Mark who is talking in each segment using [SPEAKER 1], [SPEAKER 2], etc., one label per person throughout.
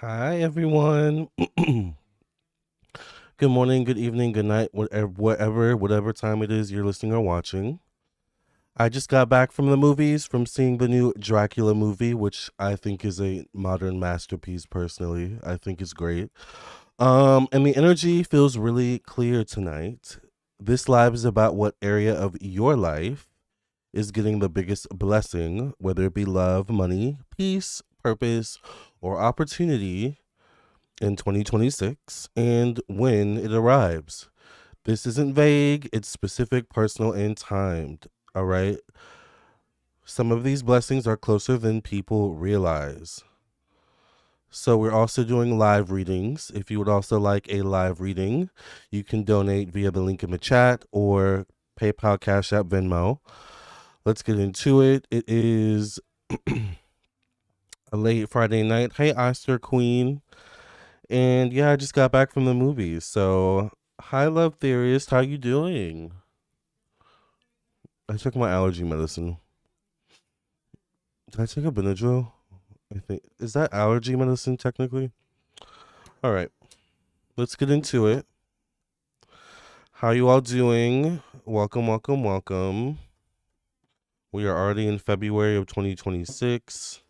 [SPEAKER 1] Hi, everyone. Good morning, good evening, good night, whatever time it is you're listening or watching. I just got back from the movies, from seeing the new Dracula movie, which I think is a modern masterpiece. Personally, I think it's great. And the energy feels really clear tonight. This live is about what area of your life is getting the biggest blessing, whether it be love, money, peace, purpose, or opportunity in 2026, and when it arrives. This isn't vague, it's specific, personal, and timed. All right. Some of these blessings are closer than people realize. So, we're also doing live readings. If you would also like a live reading, you can donate via the link in the chat or PayPal, Cash App, Venmo. Let's get into it. It is a late Friday night. Hey, Oster Queen. And yeah, I just got back from the movies. So, hi, Love Theorist. How you doing? I took my allergy medicine. Did I take a Benadryl? I think is that allergy medicine technically? All right, let's get into it. How you all doing? Welcome, welcome, welcome. We are already in February of 2026.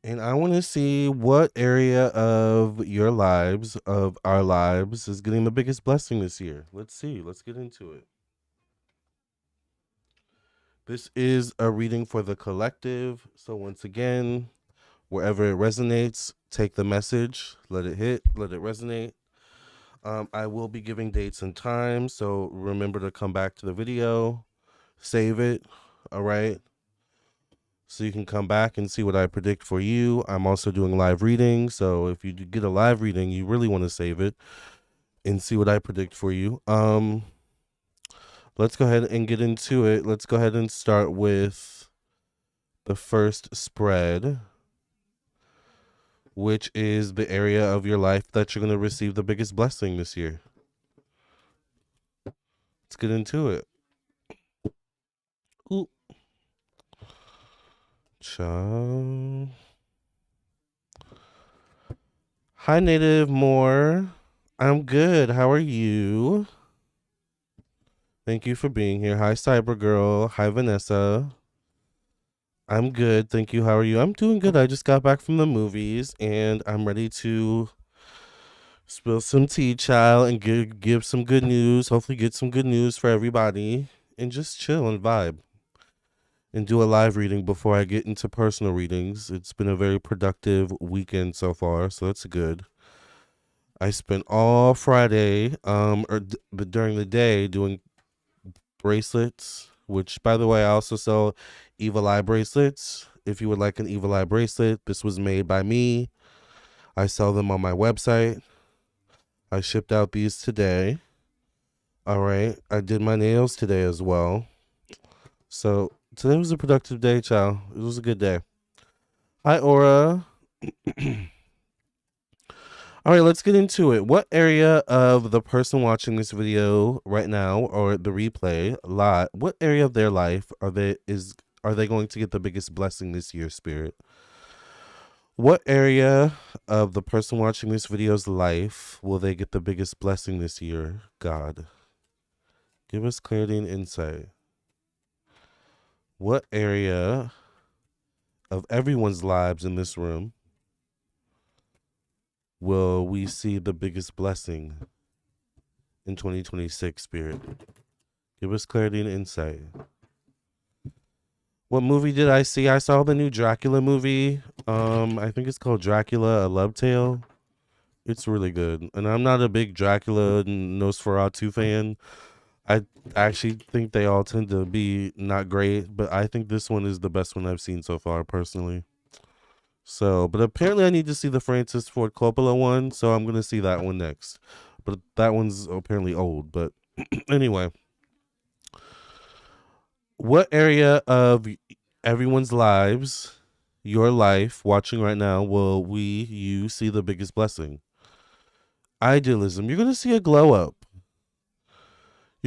[SPEAKER 1] And I want to see what area of your lives, of our lives, is getting the biggest blessing this year. Let's see. Let's get into it. This is a reading for the collective. So, once again, wherever it resonates, take the message, let it hit, let it resonate. I will be giving dates and times. So, remember to come back to the video, save it. All right. So you can come back and see what I predict for you. I'm also doing live readings. So if you get a live reading, you really want to save it and see what I predict for you. Let's go ahead and get into it. Let's go ahead and start with the first spread, which is the area of your life that you're going to receive the biggest blessing this year. Let's get into it. Ooh. Ciao. Hi, Native Moore. I'm good. How are you? Thank you for being here. Hi, Cyber Girl. Hi, Vanessa. I'm good. Thank you. How are you? I'm doing good. I just got back from the movies and I'm ready to spill some tea, child, and give some good news. Hopefully, get some good news for everybody and just chill and vibe and do a live reading before I get into personal readings. It's been a very productive weekend so far, so that's good. I spent all Friday, during the day doing bracelets, which, by the way, I also sell evil eye bracelets. If you would like an evil eye bracelet, this was made by me. I sell them on my website. I shipped out these today. All right. I did my nails today as well. So today was a productive day, child. It was a good day. Hi, Aura. All right, let's get into it. What area of the person watching this video right now or the replay live, what area of their life are they going to get the biggest blessing this year, Spirit? What area of the person watching this video's life will they get the biggest blessing this year, God? Give us clarity and insight. What area of everyone's lives in this room will we see the biggest blessing in 2026, Spirit? Give us clarity and insight. What movie did I see? I saw the new Dracula movie. I think it's called Dracula: A Love Tale. It's really good. And I'm not a big Dracula and Nosferatu fan. I actually think they all tend to be not great, but I think this one is the best one I've seen so far, personally. So, but apparently I need to see the Francis Ford Coppola one, so I'm gonna see that one next. But that one's apparently old. But anyway, what area of everyone's lives, your life, watching right now, will you see the biggest blessing? Idealism. You're gonna see a glow up.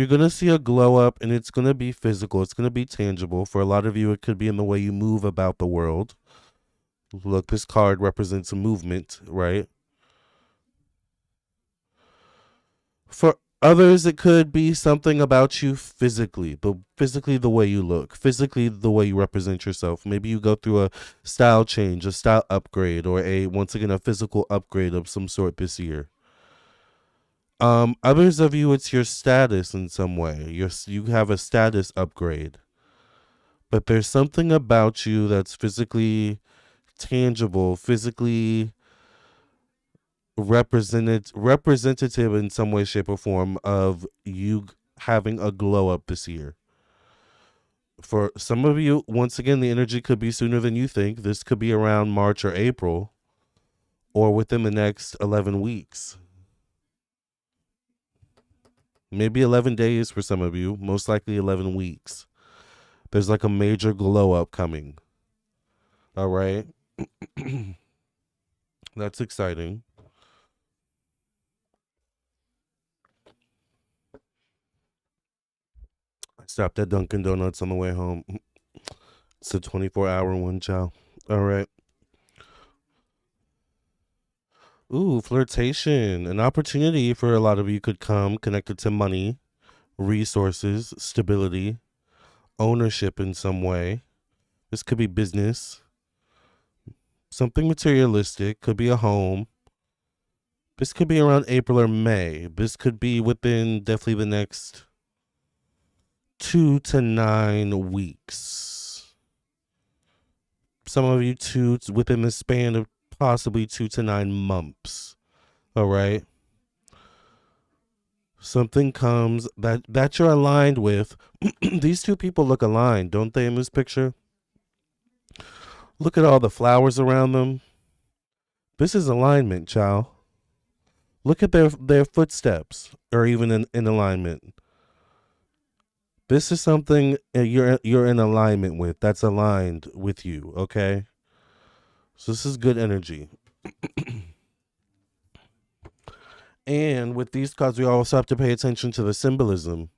[SPEAKER 1] You're going to see a glow up, and it's going to be physical. It's going to be tangible. For a lot of you, it could be in the way you move about the world. Look, this card represents a movement, right? For others, it could be something about you physically, the way you look, physically the way you represent yourself. Maybe you go through a style change, a style upgrade, or once again a physical upgrade of some sort this year. Others of you, it's your status in some way. You have a status upgrade, but there's something about you that's physically tangible, physically representative in some way, shape, or form of you having a glow up this year. For some of you, once again, the energy could be sooner than you think. This could be around March or April, or within the next 11 weeks. Maybe 11 days for some of you, most likely 11 weeks. There's like a major glow up coming. All right. That's exciting. I stopped at Dunkin' Donuts on the way home. It's a 24-hour one, child. All right. Ooh, flirtation. An opportunity for a lot of you could come connected to money, resources, stability, ownership in some way. This could be business, something materialistic, could be a home. This could be around April or May. This could be within definitely the next 2 to 9 weeks. Some of you within the span of possibly 2 to 9 months. All right. Something comes that you're aligned with. These two people look aligned, don't they, in this picture? Look at all the flowers around them. This is alignment, child. Look at their footsteps, or even in alignment. This is something you're in alignment with. That's aligned with you. Okay. So this is good energy. And with these cards, we also have to pay attention to the symbolism.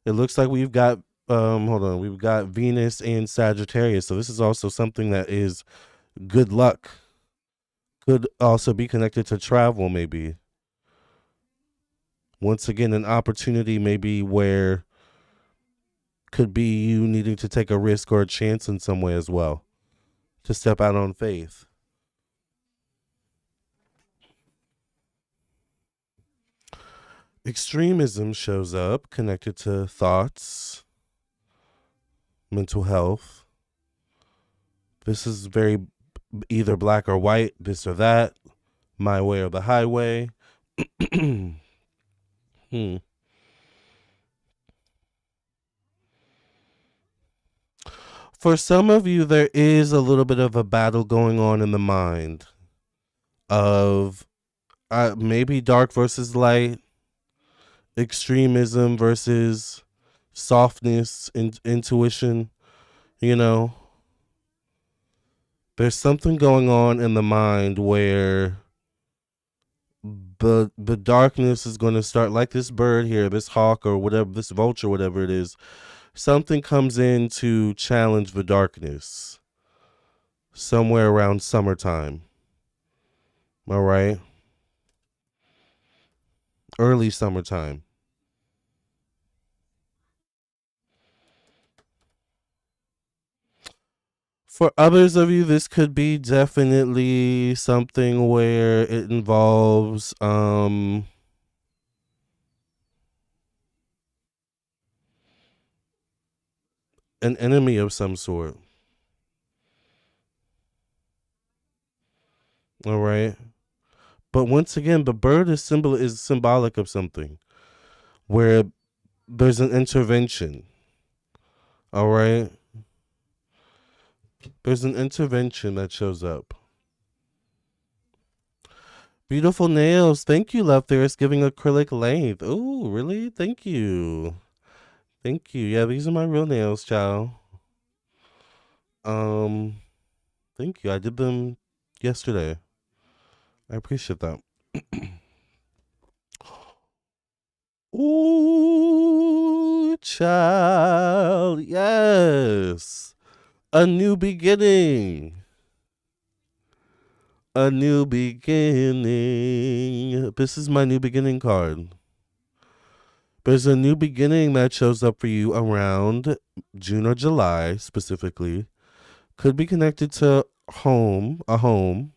[SPEAKER 1] It looks like we've got we've got Venus and Sagittarius. So this is also something that is good luck. Could also be connected to travel, maybe. Once again, an opportunity maybe where could be you needing to take a risk or a chance in some way as well, to step out on faith. Extremism shows up connected to thoughts, mental health. This is very either black or white, this or that, my way or the highway. For some of you, there is a little bit of a battle going on in the mind of maybe dark versus light, extremism versus softness and intuition. You know, there's something going on in the mind where the darkness is going to start, like this bird here, this hawk or whatever, this vulture, whatever it is. Something comes in to challenge the darkness somewhere around summertime. All right. Early summertime. For others of you, this could be definitely something where it involves an enemy of some sort. All right. But once again, the bird is symbolic of something where there's an intervention. All right. There's an intervention that shows up. Beautiful nails. Thank you, Love Theorist, giving acrylic length. Oh, really? Thank you. Thank you. Yeah, these are my real nails, child. Um, Thank you. I did them yesterday. I appreciate that. Ooh, child. Yes. A new beginning. A new beginning. This is my new beginning card. There's a new beginning that shows up for you around June or July, specifically. Could be connected to a home.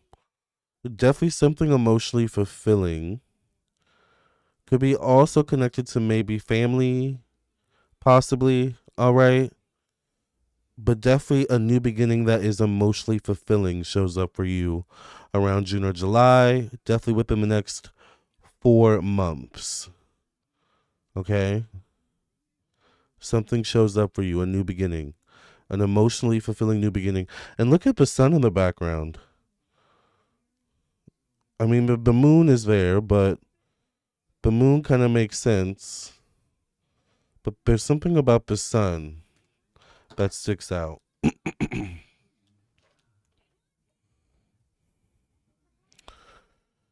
[SPEAKER 1] Definitely something emotionally fulfilling. Could be also connected to maybe family, possibly. All right. But definitely a new beginning that is emotionally fulfilling shows up for you around June or July. Definitely within the next 4 months. Okay. Something shows up for you, a new beginning, an emotionally fulfilling new beginning. And look at the sun in the background. I mean, the moon is there, but the moon kind of makes sense. But there's something about the sun that sticks out.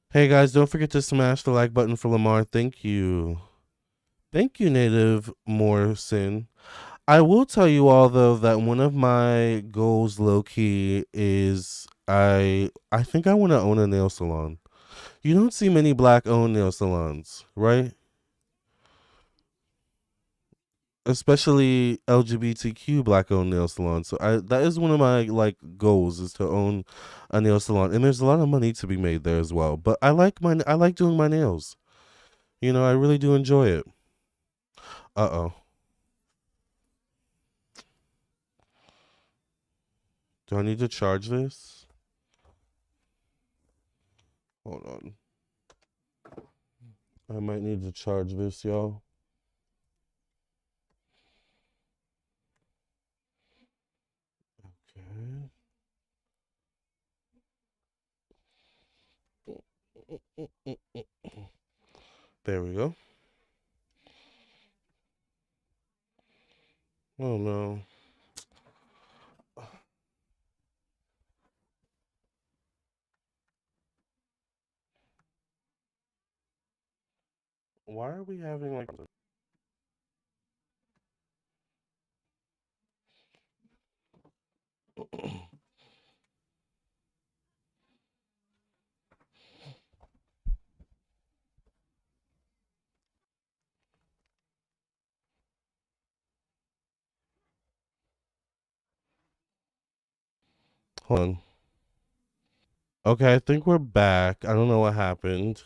[SPEAKER 1] Hey guys, don't forget to smash the like button for Lamarr. Thank you. Thank you, Native Morrison. I will tell you all though that one of my goals low key is I think I want to own a nail salon. You don't see many black owned nail salons, right? Especially LGBTQ black owned nail salons. So that is one of my like goals is to own a nail salon. And there's a lot of money to be made there as well. But I like doing my nails. You know, I really do enjoy it. Uh-oh. Do I need to charge this? Hold on. I might need to charge this, y'all. Okay. There we go. Oh no. Why are we having like hold on. Okay, I think we're back. I don't know what happened.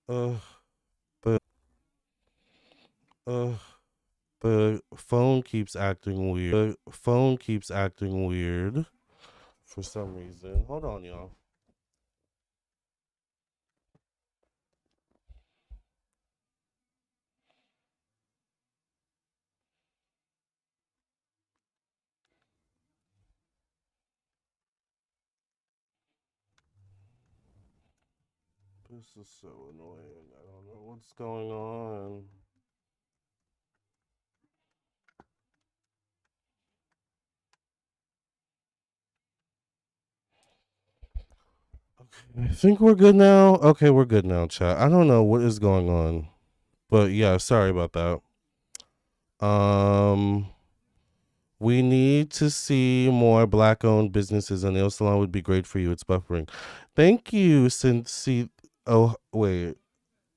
[SPEAKER 1] Uh but uh the phone keeps acting weird. The phone keeps acting weird for some reason. Hold on, y'all. This is so annoying. I don't know what's going on. Okay, I think we're good now. Okay, we're good now, chat. I don't know what is going on. But yeah, sorry about that. Um we need to see more black owned businesses. A nail salon would be great for you. It's buffering. Thank you, since oh wait.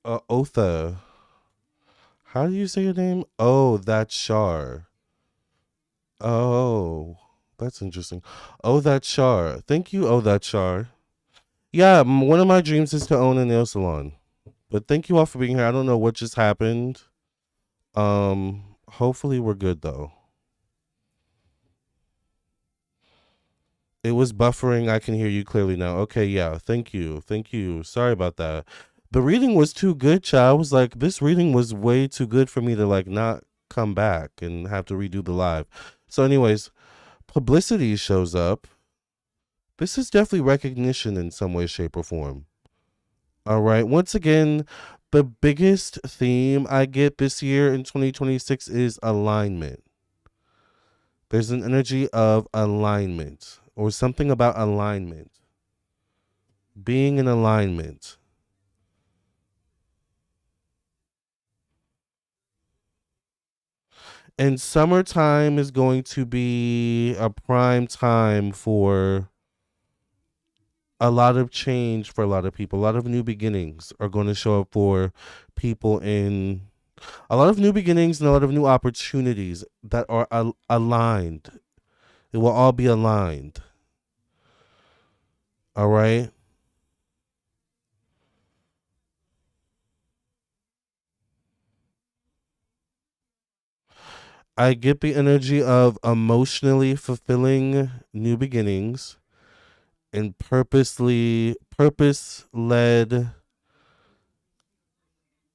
[SPEAKER 1] Otha. How do you say your name? Oh, that's Shar. Oh, that's interesting. Oh, that's Shar. Thank you, oh, that's Shar. Yeah, one of my dreams is to own a nail salon. But thank you all for being here. I don't know what just happened. Hopefully we're good though. It was buffering. I can hear you clearly now. Okay, yeah. Thank you. Thank you. Sorry about that. The reading was too good, child. I was like, this reading was way too good for me to like not come back and have to redo the live. So, anyways, publicity shows up. This is definitely recognition in some way, shape, or form. All right. Once again, the biggest theme I get this year in 2026 is alignment. There's an energy of alignment or something about alignment. Being in alignment. And summertime is going to be a prime time for a lot of change for a lot of people. A lot of new beginnings are going to show up for people in a lot of new beginnings and a lot of new opportunities that are aligned. It will all be aligned. All right. I get the energy of emotionally fulfilling new beginnings and purpose led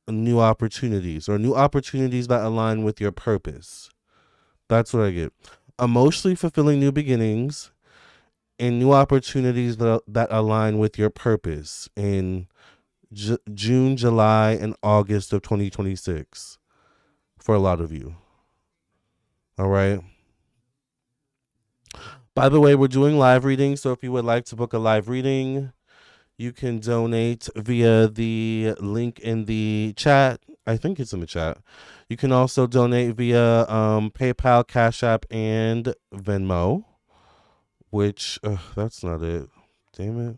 [SPEAKER 1] new opportunities or new opportunities that align with your purpose. That's what I get. Emotionally fulfilling new beginnings and new opportunities that align with your purpose in June, July, and August of 2026 for a lot of you. All right. By the way, we're doing live readings. So if you would like to book a live reading, you can donate via the link in the chat. I think it's in the chat. You can also donate via PayPal, Cash App, and Venmo, which that's not it. Damn it.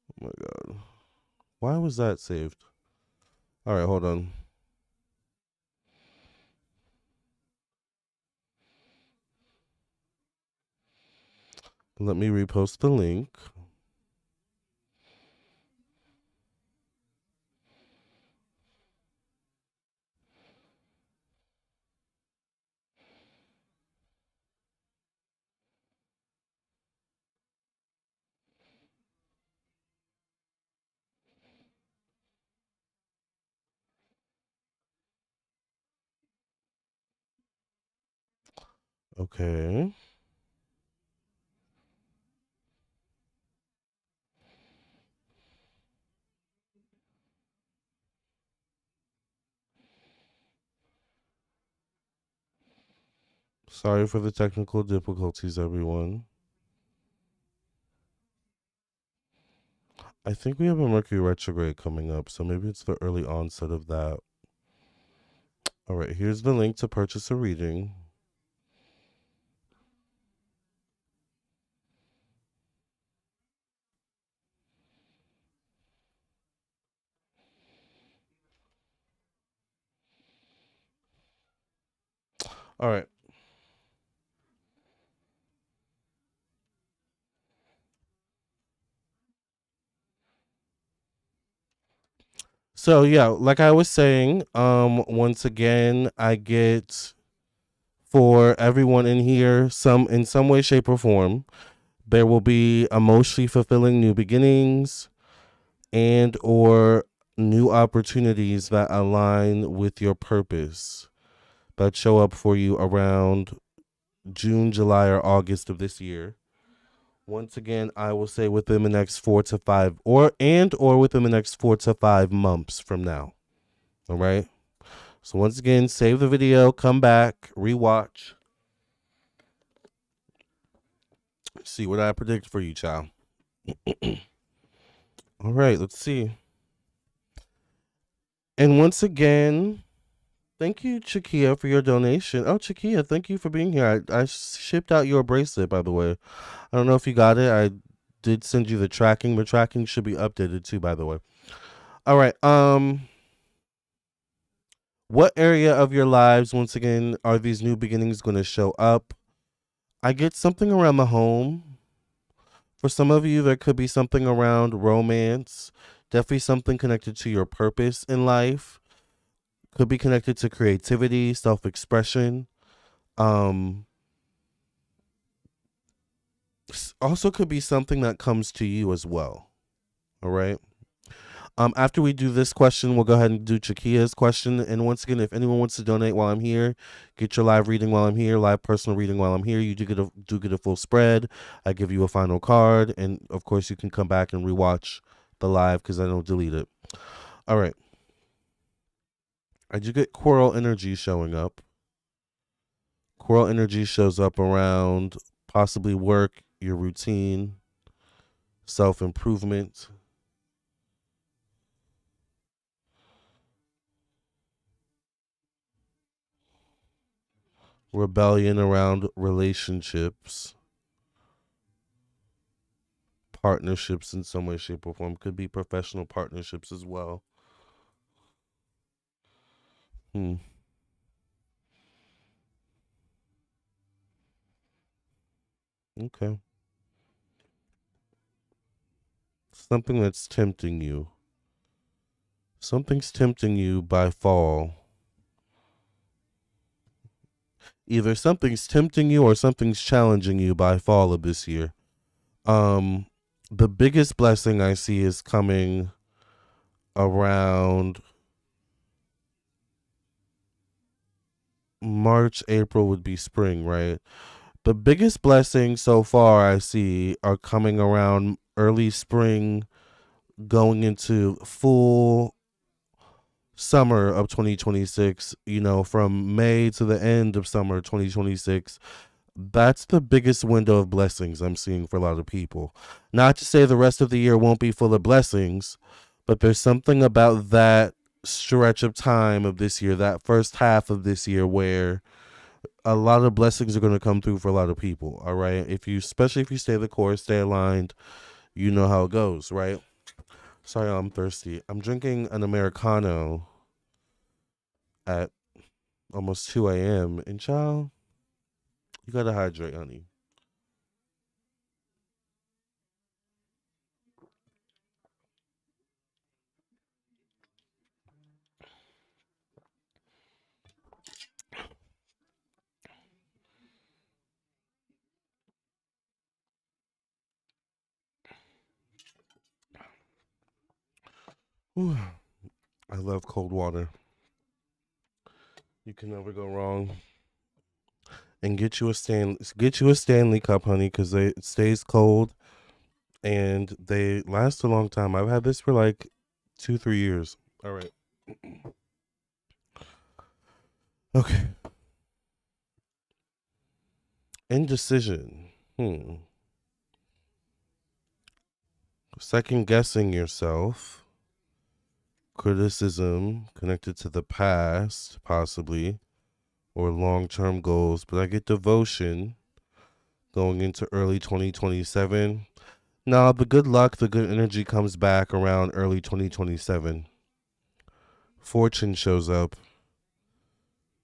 [SPEAKER 1] Oh my God. Why was that saved? All right, hold on. Let me repost the link. Okay. Sorry for the technical difficulties, everyone. I think we have a Mercury retrograde coming up, so maybe it's the early onset of that. All right, here's the link to purchase a reading. All right. So yeah, like I was saying, once again, I get for everyone in here, some in some way, shape, or form, there will be emotionally fulfilling new beginnings and or new opportunities that align with your purpose that show up for you around June, July, or August of this year. Once again, I will say within the next 4 to 5 or within the next 4 to 5 months from now. All right. So once again, save the video, come back, rewatch, see what I predict for you, child. All right, let's see. And once again, thank you, Chakia, for your donation. Oh, Chakia, thank you for being here. I shipped out your bracelet, by the way. I don't know if you got it. I did send you the tracking. The tracking should be updated too, by the way. All right. What area of your lives, once again, are these new beginnings going to show up? I get something around the home. For some of you, there could be something around romance. Definitely something connected to your purpose in life. Could be connected to creativity, self-expression. Um, Also could be something that comes to you as well. All right. After we do this question, we'll go ahead and do Chakia's question. And once again, if anyone wants to donate while I'm here, get your live reading while I'm here, live personal reading while I'm here. You do get a full spread. I give you a final card, and of course, you can come back and rewatch the live because I don't delete it. All right. I do get coral energy showing up. Coral energy shows up around possibly work, your routine, self improvement. rebellion around relationships, partnerships in some way, shape, or form. Could be professional partnerships as well. Hmm. Okay. Something that's tempting you. Something's tempting you by fall. Either something's tempting you or something's challenging you by fall of this year. Um, the biggest blessing I see is coming around March, April would be spring, right? The biggest blessings so far I see are coming around early spring, going into full summer of 2026, from May to the end of summer 2026. That's the biggest window of blessings I'm seeing for a lot of people. Not to say the rest of the year won't be full of blessings, but there's something about that stretch of time of this year, that first half of this year, where a lot of blessings are going to come through for a lot of people. All right. Especially if you stay the course, stay aligned, you know how it goes, right? Sorry, I'm thirsty. I'm drinking an Americano at almost 2 a.m. And child, you got to hydrate, honey. Whew. I love cold water. You can never go wrong. And get you a Stanley cup, honey, because it stays cold and they last a long time. I've had this for like 2 3 years. All right. Okay. Indecision. Second guessing yourself. Criticism connected to the past, possibly, or long term goals. But I get devotion going into early 2027. Now, the good luck, the good energy comes back around early 2027. Fortune shows up,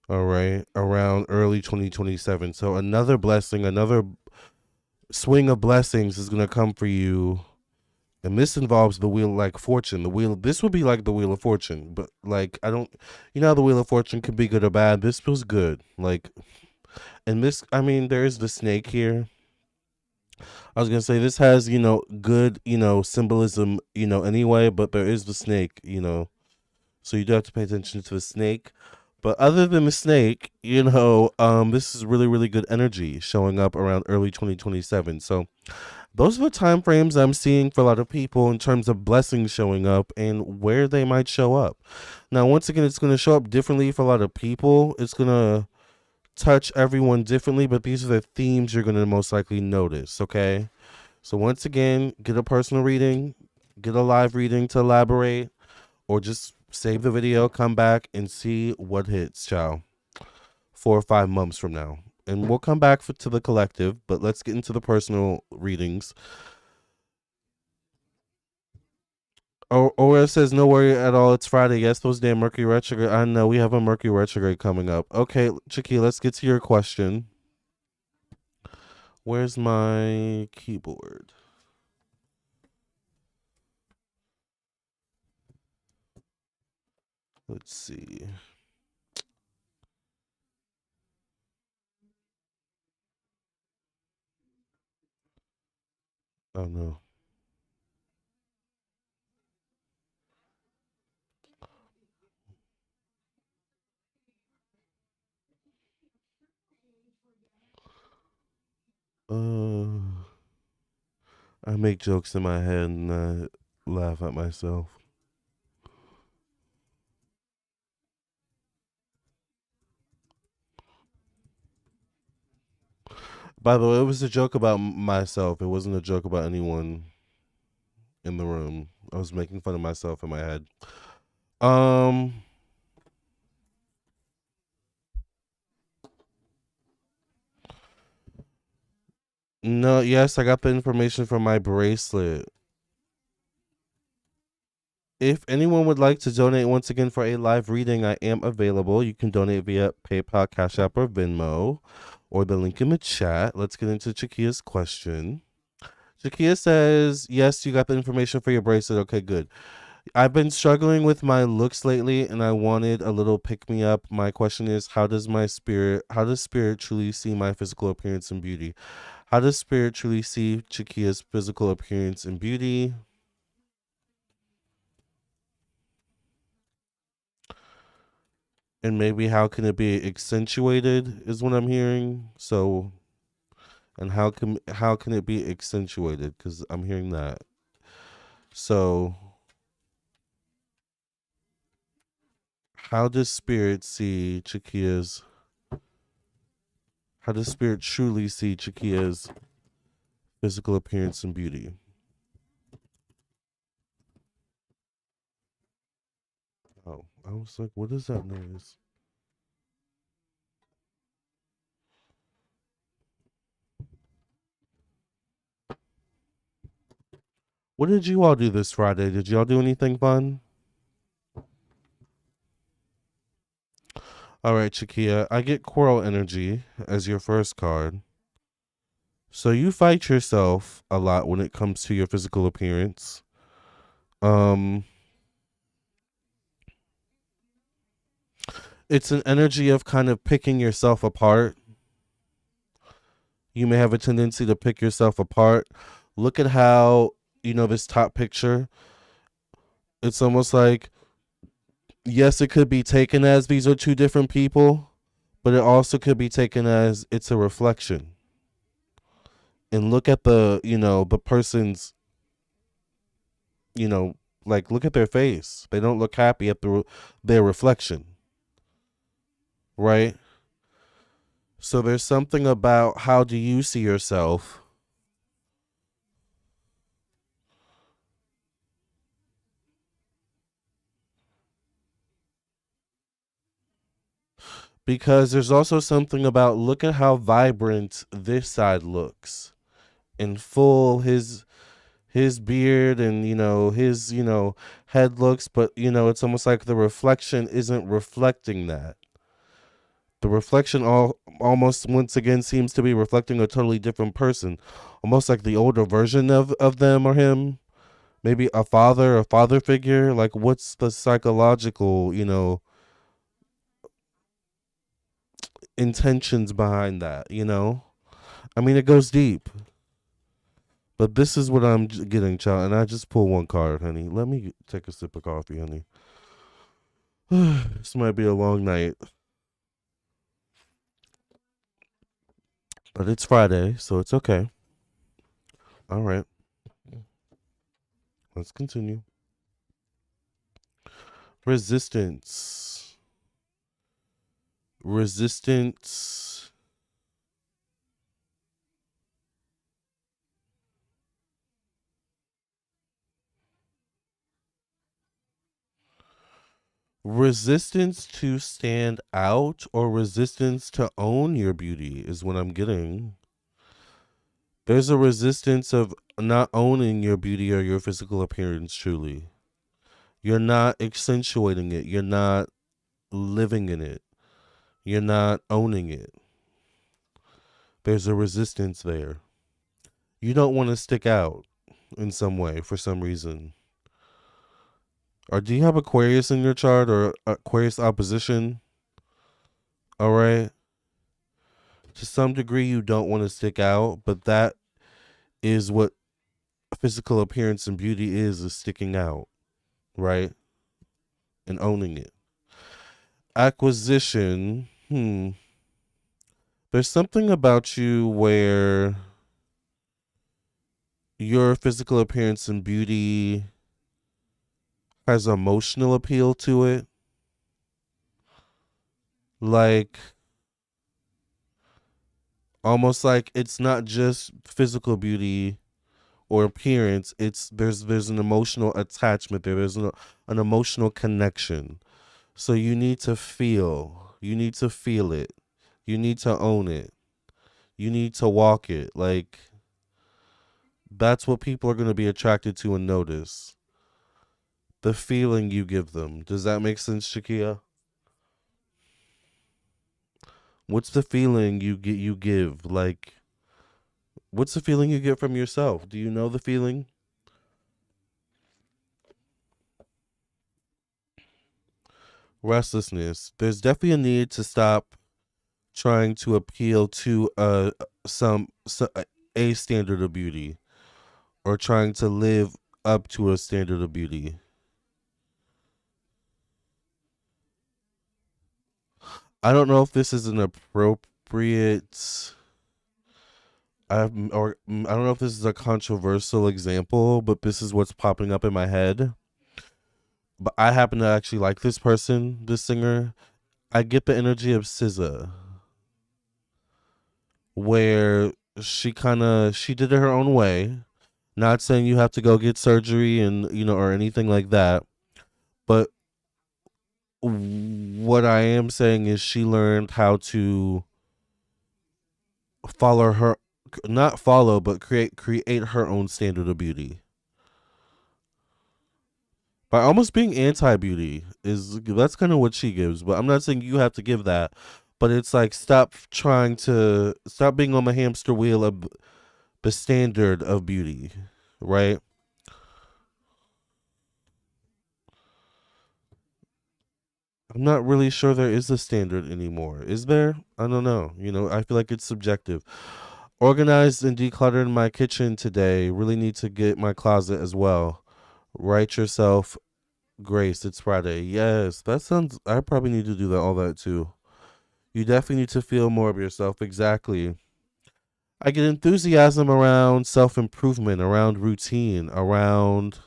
[SPEAKER 1] all right, around early 2027. So another blessing, another swing of blessings is going to come for you. And this involves the wheel, like fortune. The wheel, this would be like the wheel of fortune, but like, I don't, how the wheel of fortune can be good or bad. This feels good. Like, and this, I mean, there is the snake here. I was gonna say this has, good, symbolism, anyway, but there is the snake, so you do have to pay attention to the snake. But other than the snake, this is really, really good energy showing up around early 2027. So those are the time frames I'm seeing for a lot of people in terms of blessings showing up and where they might show up. Now, once again, it's going to show up differently for a lot of people. It's going to touch everyone differently, but these are the themes you're going to most likely notice, okay? So once again, get a personal reading, get a live reading to elaborate, or just save the video, come back, and see what hits, child, 4 or 5 months from now. And we'll come back to the collective, but let's get into the personal readings. Or it says no worry at all. It's Friday. Yes, those damn Mercury retrograde. I know we have a Mercury retrograde coming up. Okay, Chicky, let's get to your question. Where's my keyboard? Let's see. Oh no. Uh, I make jokes in my head and I laugh at myself. By the way, it was a joke about myself. It wasn't a joke about anyone in the room. I was making fun of myself in my head. Um, No, yes, I got the information from my bracelet. If anyone would like to donate once again for a live reading, I am available. You can donate via PayPal, Cash App, or Venmo, or the link in the chat. Let's get into Chikia's question. Chikia says, yes, you got the information for your bracelet. Okay, good. I've been struggling with my looks lately and I wanted a little pick me up. My question is, how does spirit truly see my physical appearance and beauty? How does spirit truly see Chikia's physical appearance and beauty? And maybe how can it be accentuated is what I'm hearing. So, and how can it be accentuated? Because I'm hearing that. So, how does spirit see Chikia's? How does spirit truly see Chikia's physical appearance and beauty? Oh, I was like, what is that noise? What did you all do this Friday? Did y'all do anything fun? All right, Chikia, I get Coral Energy as your first card. So you fight yourself a lot when it comes to your physical appearance. Um, it's an energy of kind of picking yourself apart. You may have a tendency to pick yourself apart. Look at how, this top picture. It's almost like, yes, it could be taken as these are two different people, but it also could be taken as it's a reflection. And look at the person's, you know, like look at their face. They don't look happy at their reflection, right? So there's something about how do you see yourself, because there's also something about look at how vibrant this side looks in full his beard and his head looks, but it's almost like the reflection isn't reflecting that. The reflection almost once again seems to be reflecting a totally different person, almost like the older version of them or him, maybe a father figure. Like what's the psychological intentions behind that. I mean, it goes deep, but this is what I'm getting, child. And I just pull one card, honey. Let me take a sip of coffee, honey. This might be a long night, but it's Friday, so it's okay. All right, let's continue. Resistance. Resistance. Resistance to stand out or resistance to own your beauty is what I'm getting. There's a resistance of not owning your beauty or your physical appearance truly. You're not accentuating it. You're not living in it. You're not owning it. There's a resistance there. You don't want to stick out in some way for some reason. Or do you have Aquarius in your chart or Aquarius opposition? All right. To some degree, you don't want to stick out, but that is what physical appearance and beauty is sticking out, right? And owning it. Acquisition. There's something about you where your physical appearance and beauty has emotional appeal to it. Like almost like it's not just physical beauty or appearance, it's there's an emotional attachment there. An emotional connection. So you need to feel it, you need to own it, you need to walk it. Like That's what people are going to be attracted to and notice. The feeling you give them. Does that make sense, Shakia? What's the feeling you give? Like, what's the feeling you get from yourself? Do you know the feeling? Restlessness. There's definitely a need to stop trying to appeal to a standard of beauty, or trying to live up to a standard of beauty. I don't know if this is an appropriate I don't know if this is a controversial example, but this is what's popping up in my head. But I happen to actually like this person, this singer. I get the energy of SZA, where she did it her own way. Not saying you have to go get surgery and or anything like that, but what I am saying is she learned how to follow her, not follow, but create her own standard of beauty by almost being anti-beauty. Is That's kind of what she gives, but I'm not saying you have to give that. But it's like, stop being on the hamster wheel of the standard of beauty, right? I'm not really sure there is a standard anymore. Is there? I don't know. I feel like it's subjective. Organized and decluttered my kitchen today. Really need to get my closet as well. Write yourself grace. It's Friday. Yes, that sounds. I probably need to do all that too. You definitely need to feel more of yourself. Exactly. I get enthusiasm around self improvement, around routine, around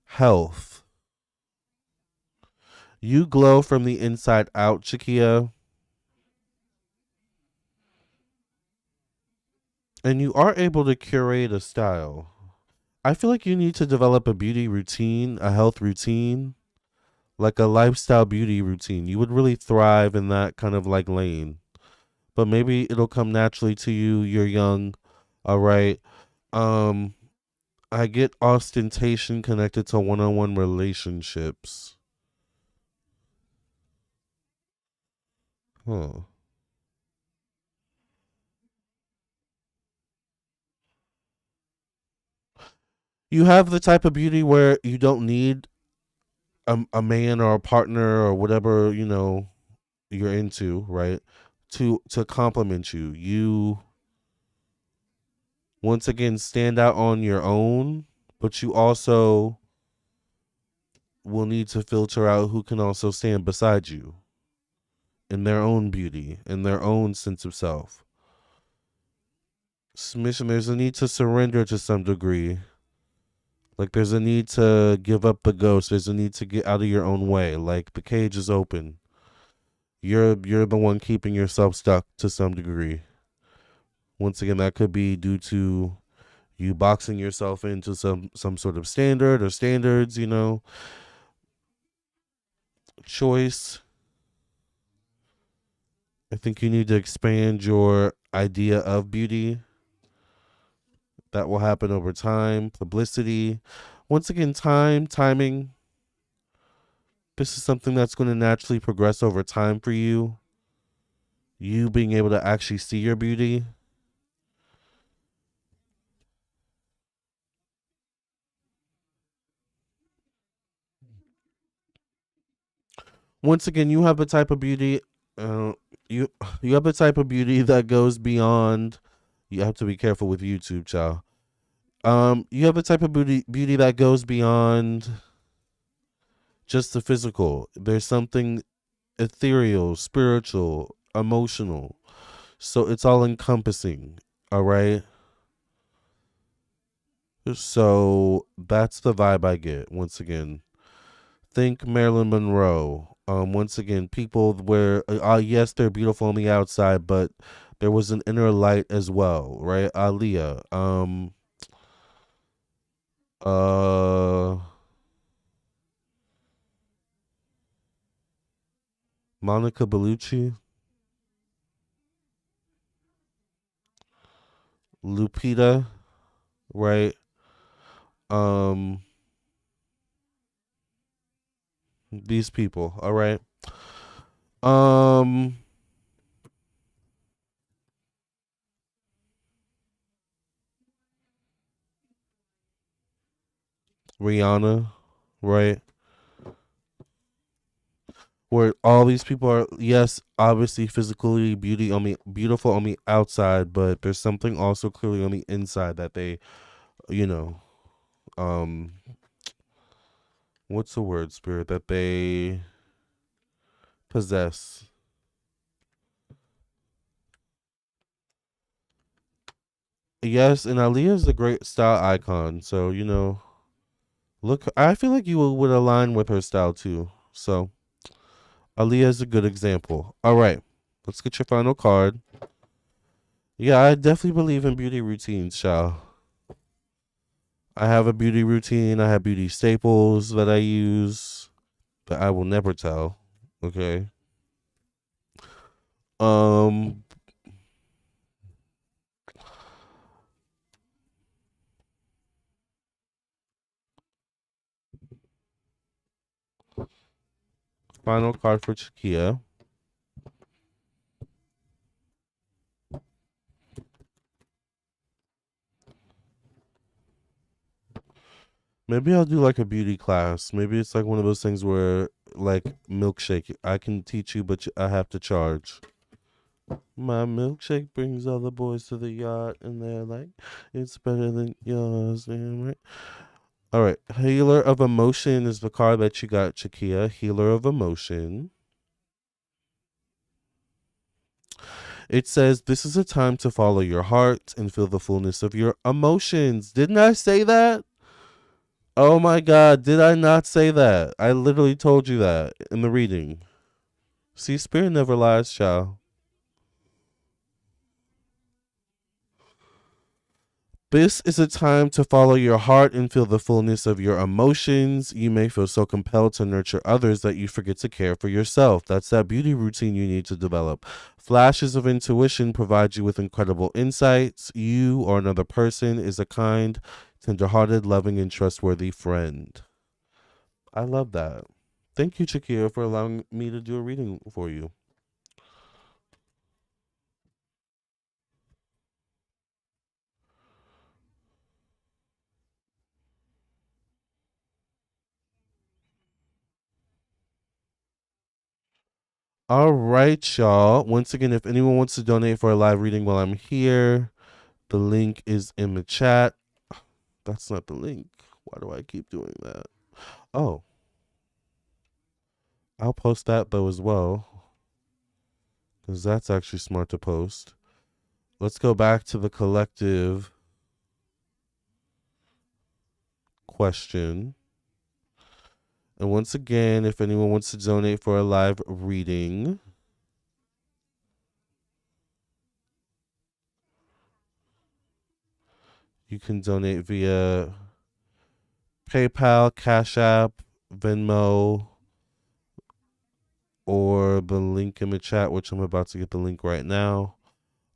[SPEAKER 1] health. You glow from the inside out, Chikia, and you are able to curate a style. I feel like you need to develop a beauty routine, a health routine, like a lifestyle beauty routine. You would really thrive in that kind of like lane. But maybe it'll come naturally to you. You're young. All right. Um I get ostentation connected to one-on-one relationships. Huh. You have the type of beauty where you don't need a man or a partner or whatever, you're into, right? To compliment you. You once again stand out on your own, but you also will need to filter out who can also stand beside you in their own beauty, in their own sense of self. Submission, there's a need to surrender to some degree. Like, there's a need to give up the ghost. There's a need to get out of your own way. Like, the cage is open. You're the one keeping yourself stuck to some degree. Once again, that could be due to you boxing yourself into some sort of standard or standards, choice. I think you need to expand your idea of beauty. That will happen over time. Publicity. Once again, timing. This is something that's going to naturally progress over time for you. You being able to actually see your beauty. Once again, you have a type of beauty. Uh, you you have a type of beauty that goes beyond. You have to be careful with YouTube, child. You have a type of beauty that goes beyond just the physical. There's something ethereal, spiritual, emotional. So it's all encompassing. All right. So that's the vibe I get. Once again, think Marilyn Monroe. Once again, people where yes, they're beautiful on the outside, but there was an inner light as well, right? Aaliyah, uh, Monica Bellucci, Lupita. right? Um, these people, all right? Um, Rihanna, right? Where all these people are, yes, obviously physically beautiful on the outside, but there's something also clearly on the inside that they, you know, um, what's the word, spirit, that they possess. Yes, and Aaliyah is a great style icon. So, look, I feel like you would align with her style too. So, Aaliyah is a good example. All right, let's get your final card. Yeah, I definitely believe in beauty routines, Shao. I have a beauty routine. I have beauty staples that I use that I will never tell. Okay. Um, Final card for Chakia. Maybe I'll do like a beauty class. Maybe it's like one of those things where like milkshake. I can teach you, but I have to charge. My milkshake brings all the boys to the yacht, and they're like, "It's better than yours." Damn right. All right, Healer of Emotion is the card that you got, Chakia. Healer of Emotion. It says, "This is a time to follow your heart and feel the fullness of your emotions." Didn't I say that? Oh my God, did I not say that? I literally told you that in the reading. See, Spirit never lies, child. This is a time to follow your heart and feel the fullness of your emotions. You may feel so compelled to nurture others that you forget to care for yourself. That's that beauty routine you need to develop. Flashes of intuition provide you with incredible insights. You or another person is a kind, tenderhearted, loving, and trustworthy friend. I love that. Thank you, Shakira, for allowing me to do a reading for you. All right, y'all. Once again, if anyone wants to donate for a live reading while I'm here, the link is in the chat. That's not the link. Why do I keep doing that? Oh, I'll post that though as well, because that's actually smart to post. Let's go back to the collective question. And once again, if anyone wants to donate for a live reading, you can donate via PayPal, Cash App, Venmo, or the link in the chat, which I'm about to get the link right now.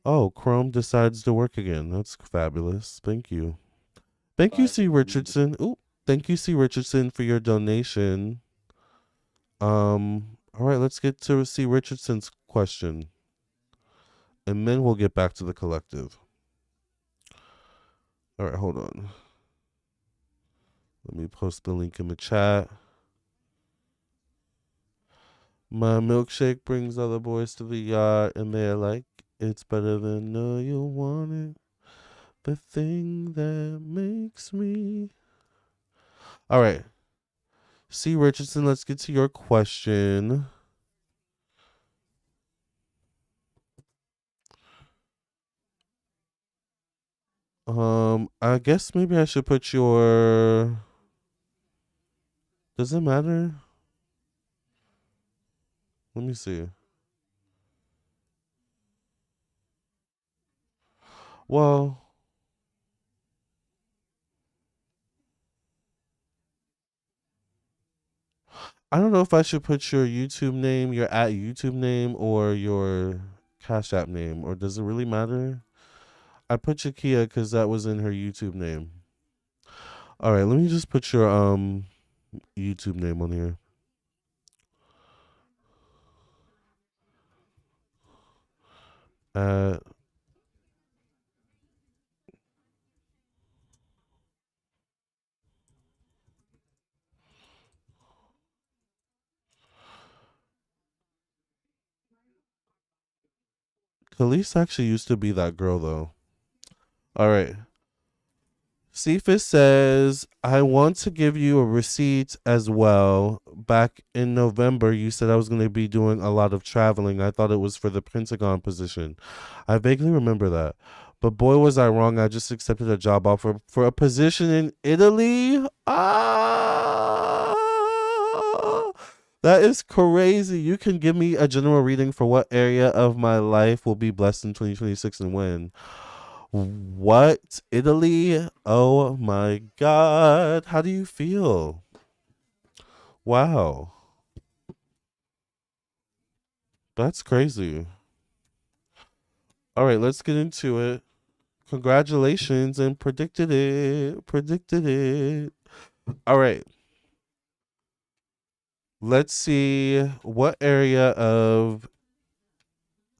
[SPEAKER 1] Oh, Chrome decides to work again. That's fabulous. Thank you. Thank you, C. Richardson. Ooh, thank you, C. Richardson, for your donation. All right, let's get to C. Richardson's question, and then we'll get back to the collective. All right, hold on. Let me post the link in the chat. My milkshake brings other boys to the yacht, and they're like, "It's better than no, you want it. The thing that makes me." All right, C. Richardson, let's get to your question. I guess maybe I should put your. Does it matter? Let me see. Well, I don't know if I should put your YouTube name, your at YouTube name, or your Cash App name, or does it really matter? I put Shakia because that was in her YouTube name. All right, let me just put your YouTube name on here. Uh, Khalees actually used to be that girl though. All right. Cephas says, I want to give you a receipt as well. Back in November, you said I was going to be doing a lot of traveling. I thought it was for the Pentagon position. I vaguely remember that. But boy, was I wrong. I just accepted a job offer for a position in Italy. That is crazy. You can give me a general reading for what area of my life will be blessed in 2026 and when. What? Italy? Oh my God. How do you feel? Wow. That's crazy. All right, let's get into it. Congratulations and predicted it. Predicted it. All right. Let's see what area of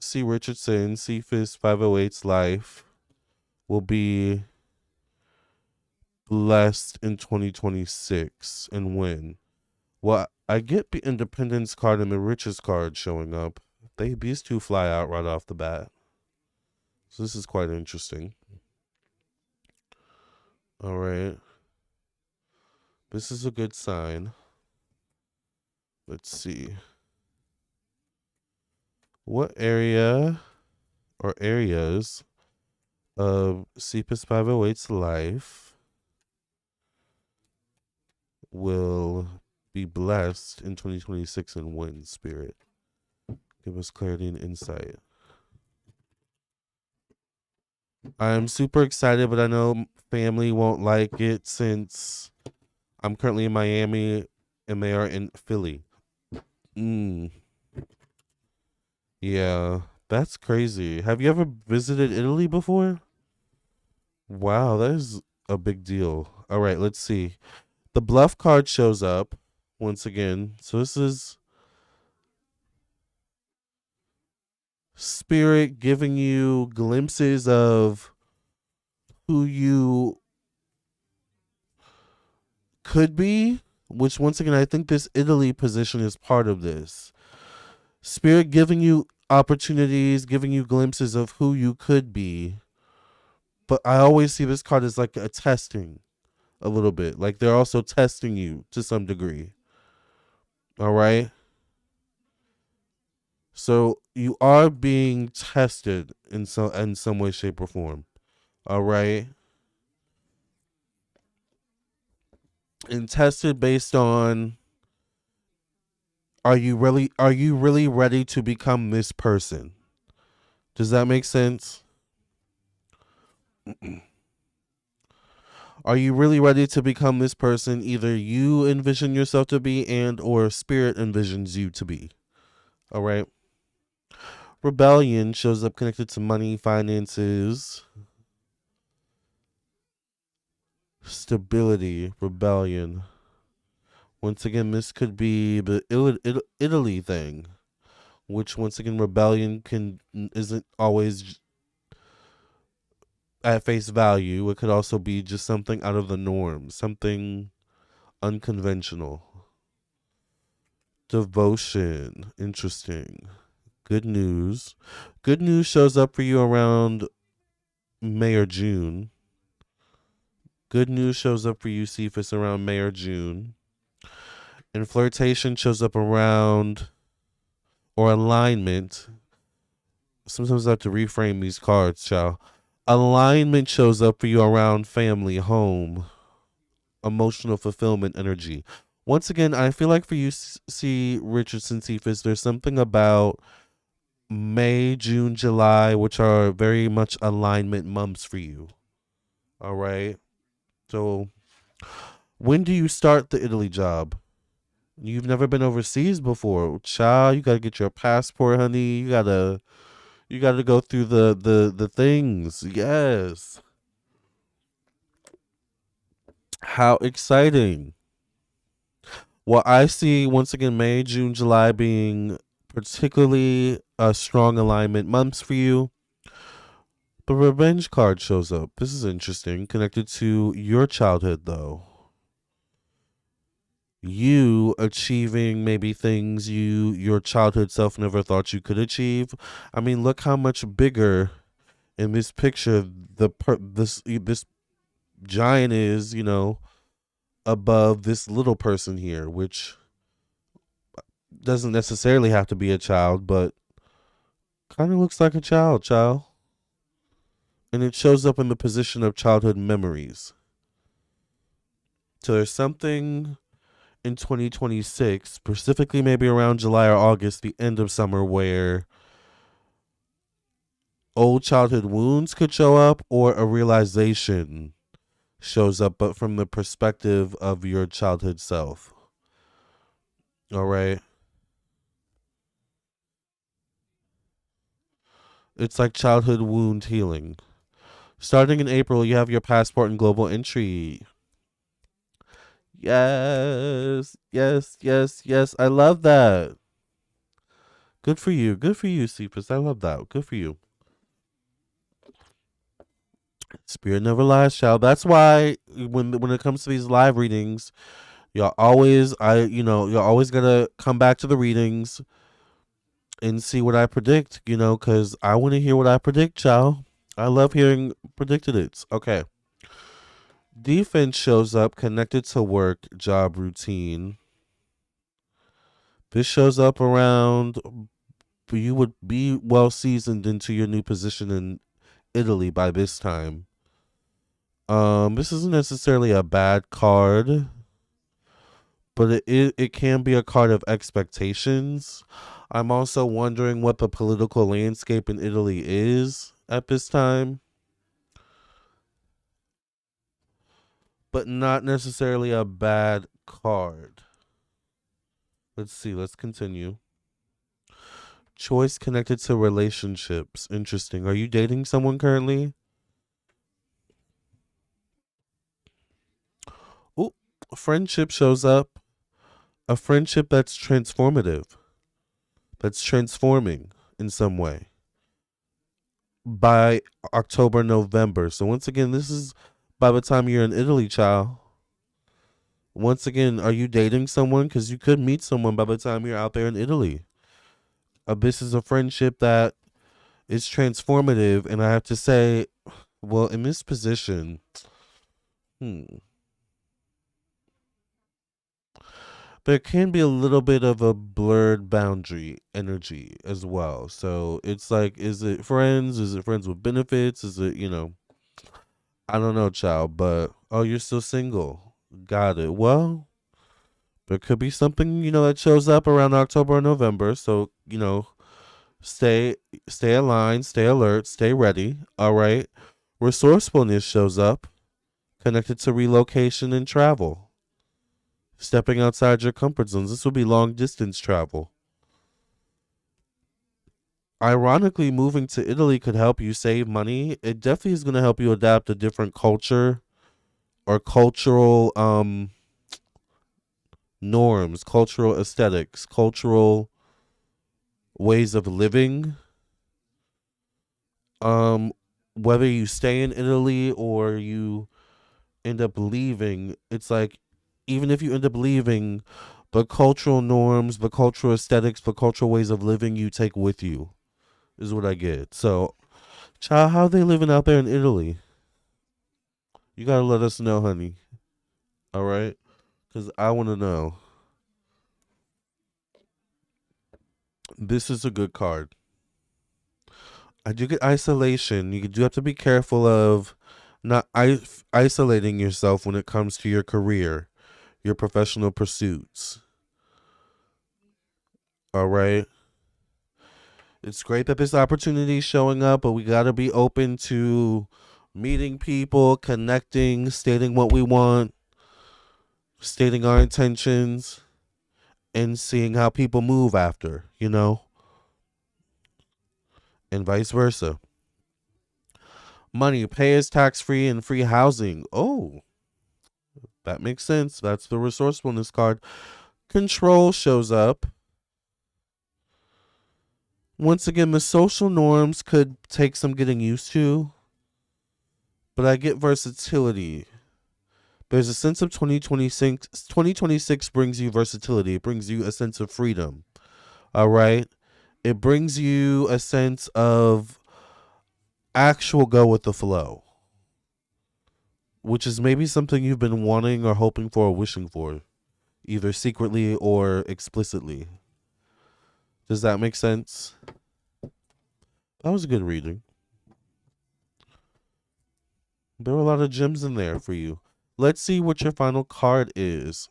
[SPEAKER 1] C. Richardson, Cephas 508's life will be blessed in 2026 and when. Well, I get the Independence card and the Riches card showing up. These two fly out right off the bat. So this is quite interesting. All right. This is a good sign. Let's see. What area or areas of Cephas 508's life will be blessed in 2026 and when, Spirit? Give us clarity and insight. I'm super excited, but I know family won't like it since I'm currently in Miami and they are in Philly. Yeah, that's crazy. Have you ever visited Italy before? Wow, that is a big deal. All right, let's see. The bluff card shows up once again. So this is Spirit giving you glimpses of who you could be, which once again, I think this Italy position is part of this. Spirit giving you opportunities, giving you glimpses of who you could be. But I always see this card as like a testing a little bit. Like they're also testing you to some degree. All right. So you are being tested in some way, shape, or form. All right. And tested based on are you really ready to become this person? Does that make sense? Are you really ready to become this person either you envision yourself to be and or spirit envisions you to be? All right. Rebellion shows up connected to money, finances, stability, rebellion. Once again, this could be the Italy thing, which once again, rebellion isn't always at face value. It could also be just something out of the norm, something unconventional. Devotion, interesting. Good news. Good news shows up for you around May or June. Good news shows up for you, Cephas, around May or June. And flirtation shows up around, or alignment. Sometimes I have to reframe these cards, child. Alignment shows up for you around family, home, emotional fulfillment, energy. Once again, I feel like for you, C. Richardson Cephas, there's something about May, June, July, which are very much alignment months for you. All right. So, when do you start the Italy job? You've never been overseas before. Child, you got to get your passport, honey. You You got to go through the things. Yes. How exciting. Well, I see once again May, June, July being particularly strong alignment months for you. The revenge card shows up. This is interesting. Connected to your childhood, though. You achieving maybe things your childhood self never thought you could achieve. I mean, look how much bigger in this picture this giant is, above this little person here, which doesn't necessarily have to be a child, but kind of looks like a child. And it shows up in the position of childhood memories. So there's something in 2026, specifically maybe around July or August, the end of summer, where old childhood wounds could show up or a realization shows up, but from the perspective of your childhood self. All right. It's like childhood wound healing. Starting in April, you have your passport and global entry. Yes, yes, yes, yes. I love that. Good for you. Good for you, Cephas. I love that. Good for you. Spirit never lies, child. That's why when it comes to these live readings, y'all always gotta come back to the readings and see what I predict, because I want to hear what I predict, child. I love hearing predicted it's okay. Defense shows up connected to work, job routine. This shows up around you would be well seasoned into your new position in Italy by this time. This isn't necessarily a bad card, but it can be a card of expectations. I'm also wondering what the political landscape in Italy is at this time, but not necessarily a bad card. Let's see, let's continue. Choice connected to relationships. Interesting. Are you dating someone currently? Oh, friendship shows up. A friendship that's transformative, that's transforming in some way by October, November. So, once again, this is by the time you're in Italy, child. Once again, are you dating someone? Because you could meet someone by the time you're out there in Italy. This is a friendship that is transformative. And I have to say, well, in this position, hmm, there can be a little bit of a blurred boundary energy as well. So it's like, is it friends? Is it friends with benefits? Is it, I don't know, child, but oh, you're still single. Got it. Well, there could be something, that shows up around October or November. So, stay stay aligned, stay alert, stay ready. All right. Resourcefulness shows up connected to relocation and travel. Stepping outside your comfort zones. This will be long distance travel. Ironically, moving to Italy could help you save money. It definitely is going to help you adapt a different culture or cultural norms, cultural aesthetics, cultural ways of living. Um, Whether you stay in Italy or you end up leaving, it's like even if you end up leaving, the cultural norms, the cultural aesthetics, the cultural ways of living you take with you is what I get. So, child, how they living out there in Italy? You gotta let us know, honey. All right, because I want to know. This is a good card. I do get isolation. You do have to be careful of not isolating yourself when it comes to your career, your professional pursuits. All right. It's great that this opportunity is showing up, but we got to be open to meeting people, connecting, stating what we want, stating our intentions, and seeing how people move after, and vice versa. Money, pay is tax free and free housing. Oh, that makes sense. That's the resourcefulness card. Control shows up. Once again, the social norms could take some getting used to, but I get versatility. There's a sense of 2026. 2026 brings you versatility. It brings you a sense of freedom. All right. It brings you a sense of actual go with the flow, which is maybe something you've been wanting or hoping for or wishing for, either secretly or explicitly. Does that make sense? That was a good reading. There were a lot of gems in there for you. Let's see what your final card is.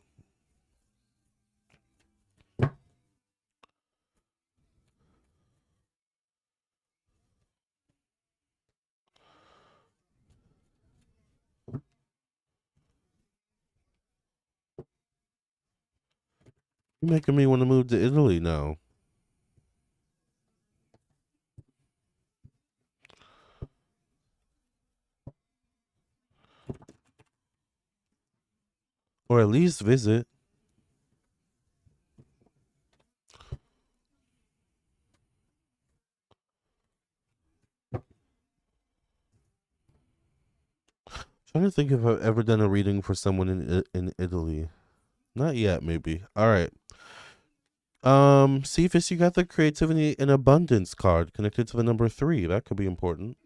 [SPEAKER 1] You're making me want to move to Italy now. Or at least visit. Trying to think if I've ever done a reading for someone in Italy. Not yet, maybe. All right. Cephas, you got the creativity and abundance card connected to the number 3. That could be important.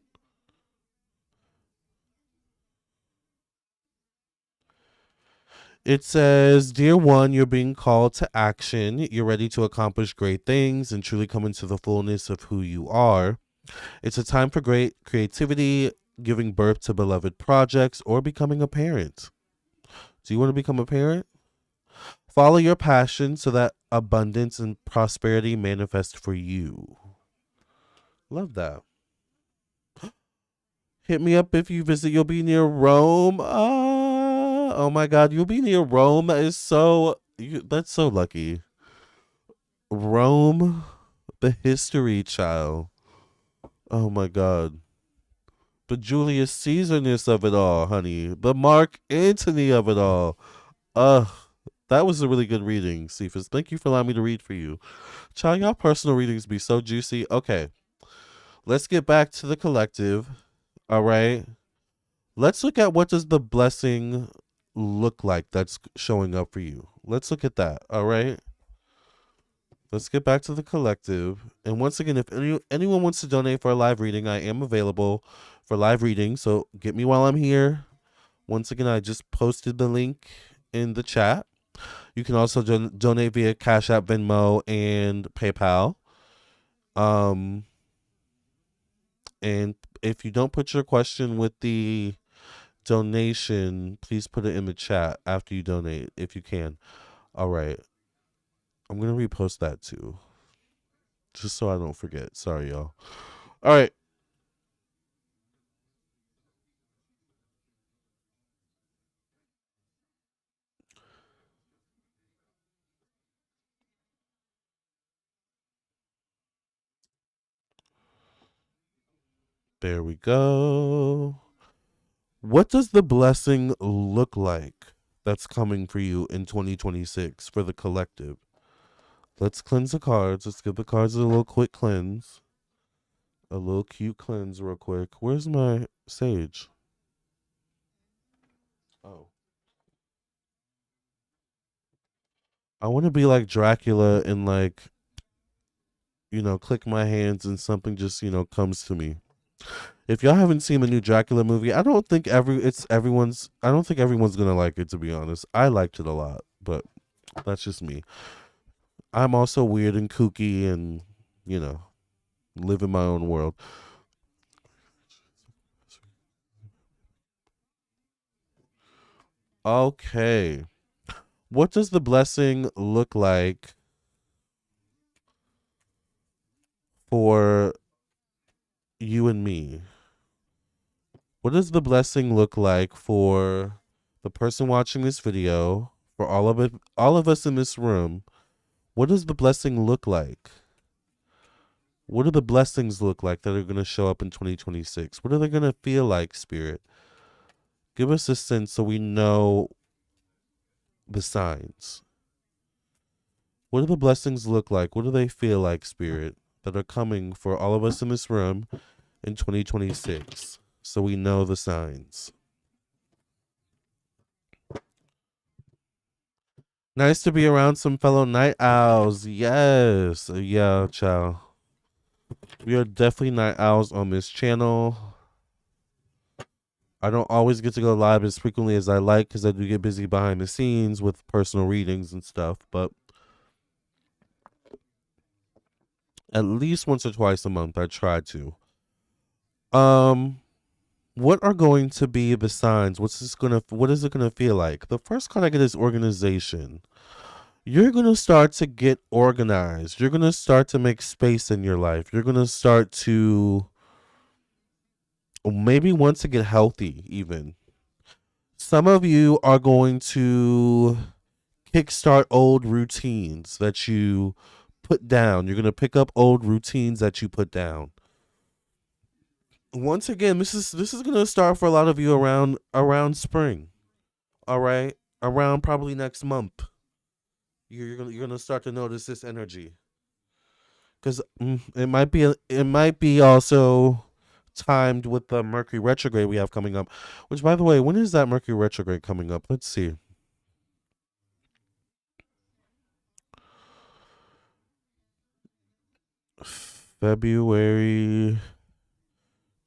[SPEAKER 1] It says, Dear one, you're being called to action. You're ready to accomplish great things and truly come into the fullness of who you are. It's a time for great creativity, giving birth to beloved projects, or becoming a parent. Do you want to become a parent? Follow your passion so that abundance and prosperity manifest for you. Love that. Hit me up if you visit. You'll be near Rome. Oh my God, you'll be near Rome. That is that's so lucky. Rome, the history child. Oh my God. The Julius Caesarness of it all, honey. The Mark Antony of it all. Ugh. That was a really good reading, Cephas. Thank you for allowing me to read for you. Child, y'all personal readings be so juicy. Okay. Let's get back to the collective. All right. Let's look at what does the blessing look like that's showing up for you. Let's look at that. All right. Let's get back to the collective. And once again, if anyone wants to donate for a live reading, I am available for live reading. So get me while I'm here. Once again, I just posted the link in the chat. You can also donate via Cash App, Venmo, and PayPal. And if you don't put your question with the donation, please put it in the chat after you donate, if you can. All right. I'm going to repost that too, just so I don't forget. Sorry, y'all. All right. There we go. What does the blessing look like that's coming for you in 2026 for the collective? Let's cleanse the cards. Let's give the cards a little quick cleanse. A little cute cleanse real quick. Where's my sage? Oh. I want to be like Dracula and like, click my hands and something just, comes to me. If y'all haven't seen the new Dracula movie, I don't think everyone's gonna like it, to be honest. I liked it a lot, but that's just me. I'm also weird and kooky and, live in my own world. Okay. What does the blessing look like for you and me? What does the blessing look like for the person watching this video, for all of us in this room? What does the blessing look like? What do the blessings look like that are going to show up in 2026? What are they going to feel like, Spirit? Give us a sense so we know the signs. What do the blessings look like? What do they feel like, Spirit, that are coming for all of us in this room in 2026? So we know the signs. Nice to be around some fellow night owls. Yes. Yeah, ciao. We are definitely night owls on this channel. I don't always get to go live as frequently as I like because I do get busy behind the scenes with personal readings and stuff, but at least once or twice a month I try to. Um what are going to be the signs? What is it gonna feel like? The first card I get is organization. You're gonna start to get organized. You're gonna start to make space in your life. You're gonna start to maybe want to get healthy even. Some of you are going to kickstart old routines that you put down. You're going to pick up old routines that you put down. Once again, this is going to start for a lot of you around spring. All right? Around probably next month. You're going to start to notice this energy. Cuz it might be also timed with the Mercury retrograde we have coming up. Which, by the way, when is that Mercury retrograde coming up? Let's see. February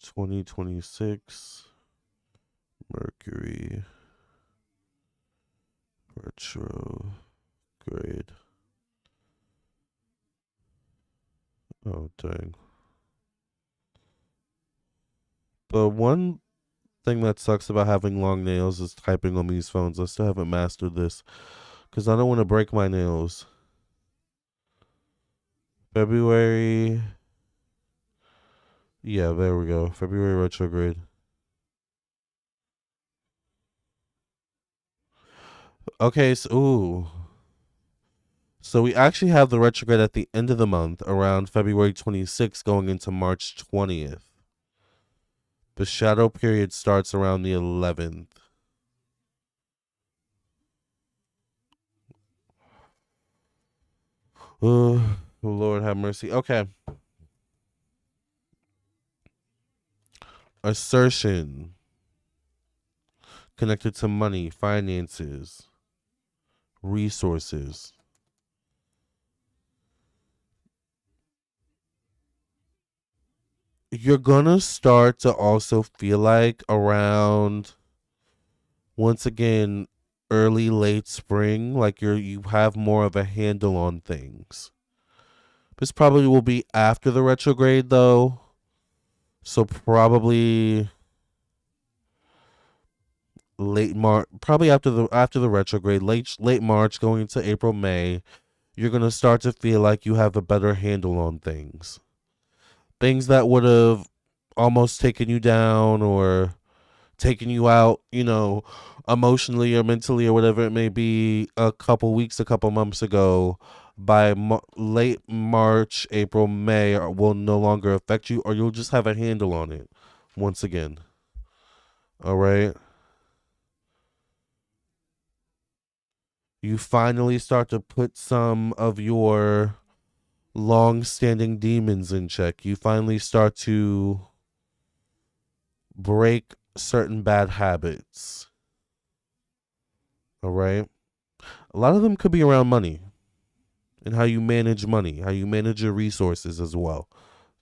[SPEAKER 1] 2026 Mercury retrograde. Oh, dang. The one thing that sucks about having long nails is typing on these phones. I still haven't mastered this because I don't want to break my nails. February. Yeah, there we go. February retrograde. Okay, so ooh. So we actually have the retrograde at the end of the month, around February 26th, going into March 20th. The shadow period starts around the 11th. Oh, Lord have mercy. Okay. Assertion connected to money, finances, resources. You're gonna start to also feel like around, once again, early late spring, like you have more of a handle on things. This probably will be after the retrograde though. So probably late March, probably after the retrograde, late March going into April, May, you're going to start to feel like you have a better handle on things. Things that would have almost taken you down or taken you out, emotionally or mentally or whatever it may be, a couple weeks, a couple months ago, by late March, April, May, will no longer affect you, or you'll just have a handle on it once again. All right. You finally start to put some of your long standing demons in check. You finally start to break certain bad habits. All right. A lot of them could be around money and how you manage money, how you manage your resources as well,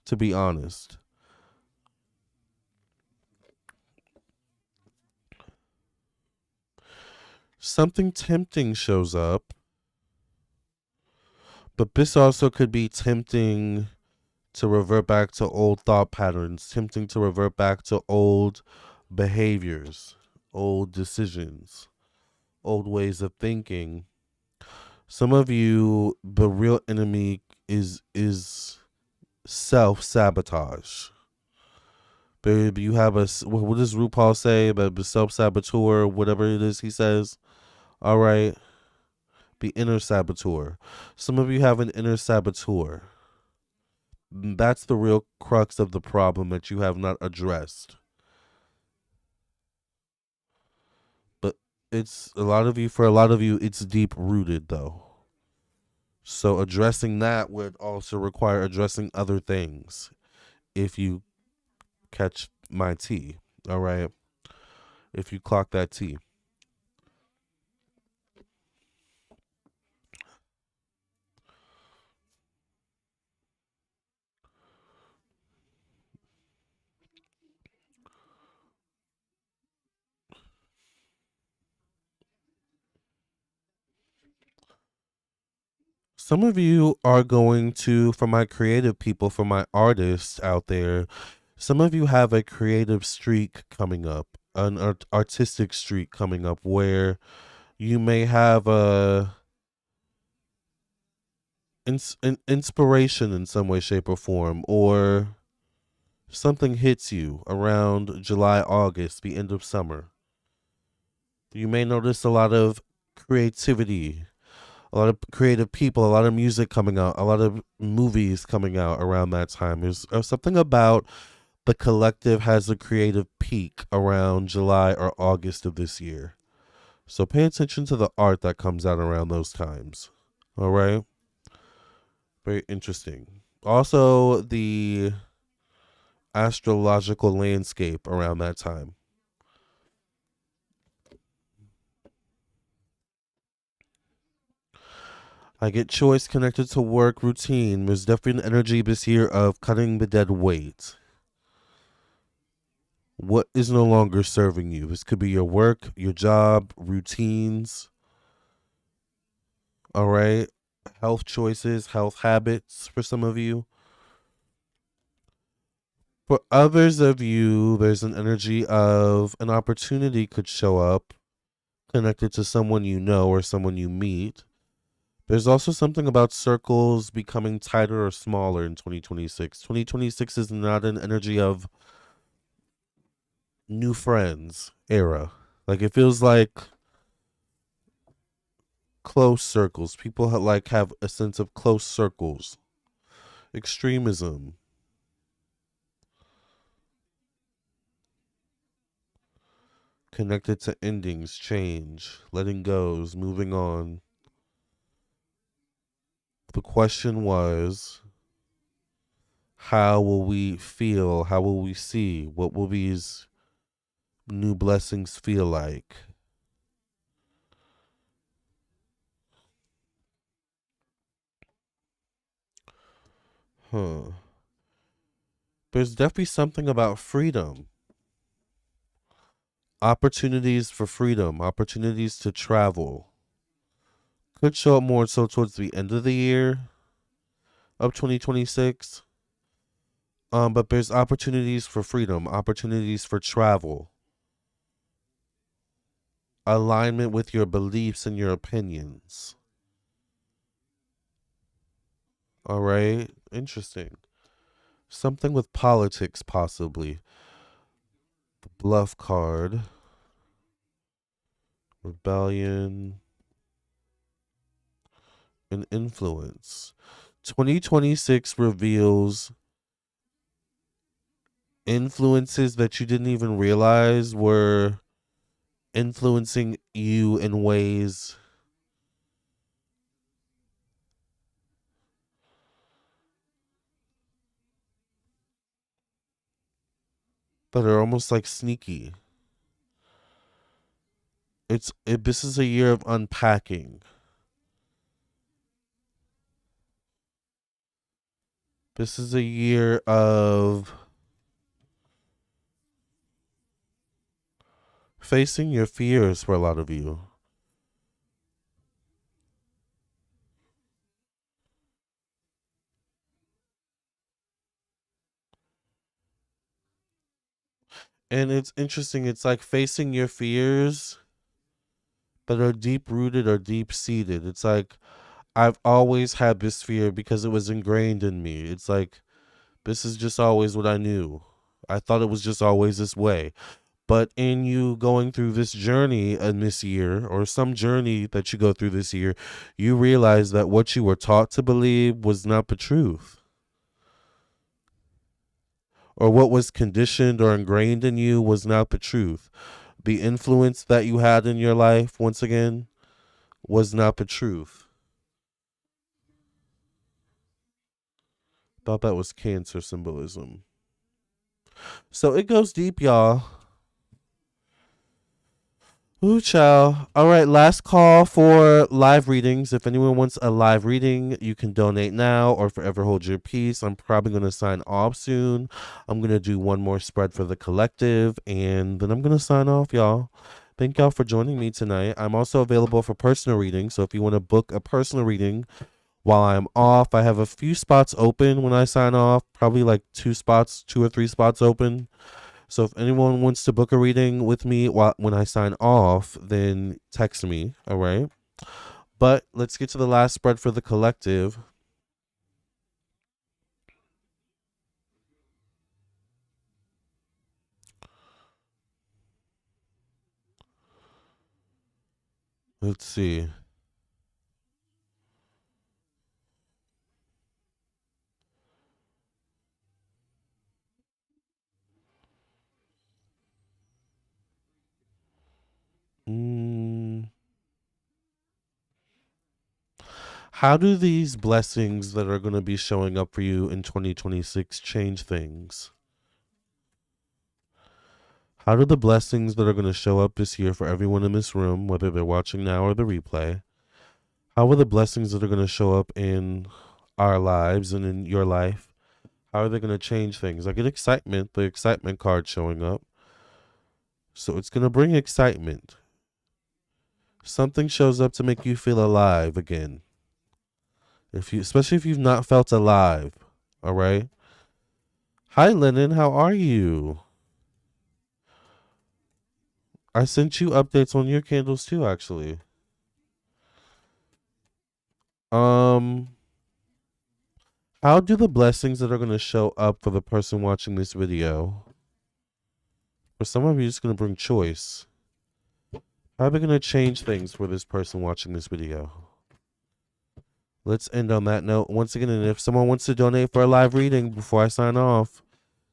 [SPEAKER 1] to be honest. Something tempting shows up, but this also could be tempting to revert back to old thought patterns, tempting to revert back to old behaviors, old decisions, old ways of thinking. Some of you, the real enemy is self sabotage. Babe, you have what does RuPaul say about the self saboteur, whatever it is he says? All right, the inner saboteur. Some of you have an inner saboteur. That's the real crux of the problem that you have not addressed. But it's a lot of you, for a lot of you, it's deep rooted though. So addressing that would also require addressing other things if you catch my T. All right. If you clock that T. Some of you are going to, for my creative people, for my artists out there, some of you have a creative streak coming up, an artistic streak coming up where you may have an inspiration in some way, shape, or form, or something hits you around July, August, the end of summer. You may notice a lot of creativity, a lot of creative people, a lot of music coming out, a lot of movies coming out around that time. There's something about the collective has a creative peak around July or August of this year. So pay attention to the art that comes out around those times. All right? Very interesting. Also, the astrological landscape around that time. I get choice connected to work routine. There's definitely an energy this year of cutting the dead weight. What is no longer serving you? This could be your work, your job, routines, all right? Health choices, health habits for some of you. For others of you, there's an energy of an opportunity could show up connected to someone you know or someone you meet. There's also something about circles becoming tighter or smaller in 2026. 2026 is not an energy of new friends era. Like it feels like close circles. People have a sense of close circles. Extremism, connected to endings, change, letting goes, moving on. The question was, how will we feel? How will we see? What will these new blessings feel like? Huh. There's definitely something about freedom. Opportunities for freedom, opportunities to travel. Could show up more so towards the end of the year of 2026. But there's opportunities for freedom, opportunities for travel, alignment with your beliefs and your opinions. All right, interesting. Something with politics, possibly. The bluff card, rebellion, and influence. 2026 reveals influences that you didn't even realize were influencing you in ways that are almost like sneaky. This is a year of unpacking. This is a year of facing your fears for a lot of you. And it's interesting, it's like facing your fears that are deep rooted or deep seated. It's like I've always had this fear because it was ingrained in me. It's like this is just always what I knew. I thought it was just always this way. But in you going through this journey in this year, or some journey that you go through this year, you realize that what you were taught to believe was not the truth. or what was conditioned or ingrained in you was not the truth. The influence that you had in your life, once again, was not the truth. Thought that was Cancer symbolism. So it goes deep, y'all. Ooh, child. All right, last call for live readings. If anyone wants a live reading, you can donate now or forever hold your peace. I'm probably going to sign off soon. I'm going to do one more spread for the collective, and then I'm going to sign off, y'all. Thank y'all for joining me tonight. I'm also available for personal reading, so if you want to book a personal reading while I'm off, I have a few spots open when I sign off, probably like two or three spots open. So if anyone wants to book a reading with me when I sign off, then text me. All right. But let's get to the last spread for the collective. Let's see. Mm, how do these blessings that are going to be showing up for you in 2026 change things? How do the blessings that are going to show up this year for everyone in this room, whether they're watching now or the replay, how are the blessings that are going to show up in our lives and in your life? How are they going to change things? I get excitement, the excitement card showing up. So it's going to bring excitement. Something shows up to make you feel alive again. Especially if you've not felt alive. All right. Hi, Lennon. How are you? I sent you updates on your candles too, actually. Um, how do the blessings that are going to show up for the person watching this video? For some of you, it's going to bring choice. How are they going to change things for this person watching this video? Let's end on that note. Once again, and if someone wants to donate for a live reading before I sign off,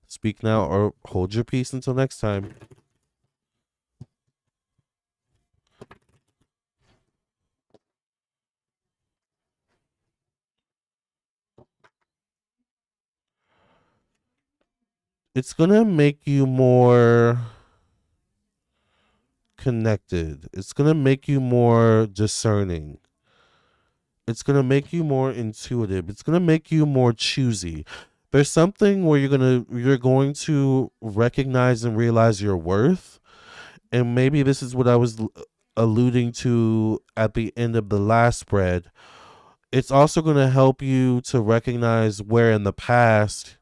[SPEAKER 1] speak now or hold your peace until next time. It's going to make you more connected. It's going to make you more discerning. It's going to make you more intuitive. It's going to make you more choosy. There's something where you're going to recognize and realize your worth. And maybe this is what I was alluding to at the end of the last spread. It's also going to help you to recognize where in the past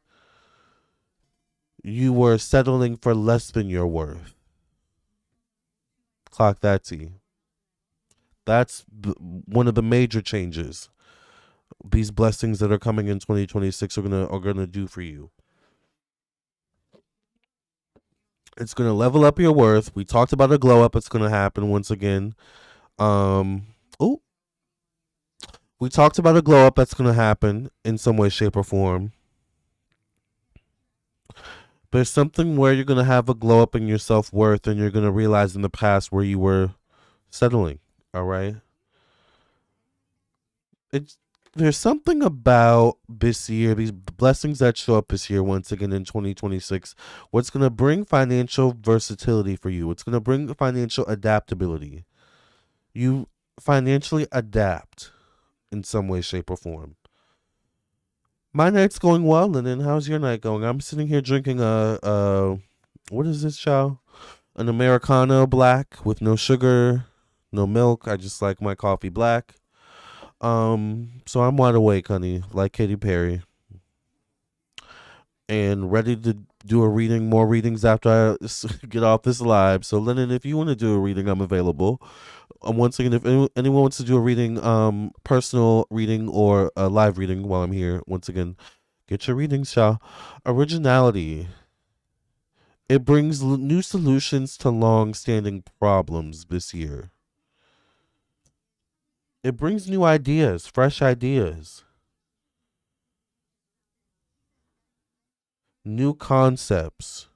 [SPEAKER 1] you were settling for less than your worth. Clock that T. That's one of the major changes these blessings that are coming in 2026 are gonna do for you. It's gonna level up your worth. We talked about a glow up. It's gonna happen once again. Um, oh, we talked about a glow up that's gonna happen in some way, shape, or form. There's something where you're gonna have a glow up in your self worth, and you're gonna realize in the past where you were settling. All right. It's There's something about this year, these blessings that show up this year once again in 2026, what's going to bring financial versatility for you. It's going to bring financial adaptability. You financially adapt in some way, shape, or form. My night's going well, Lennon. How's your night going? I'm sitting here drinking what is this, chow? An Americano black with no sugar, no milk. I just like my coffee black. So I'm wide awake, honey, like Katy Perry, and ready to do a reading, more readings after I get off this live. So, Lennon, if you want to do a reading, I'm available. Once again, if anyone wants to do a reading, personal reading or a live reading while I'm here, once again, get your readings, y'all. Originality. It brings new solutions to long-standing problems this year. It brings new ideas, fresh ideas. new concepts,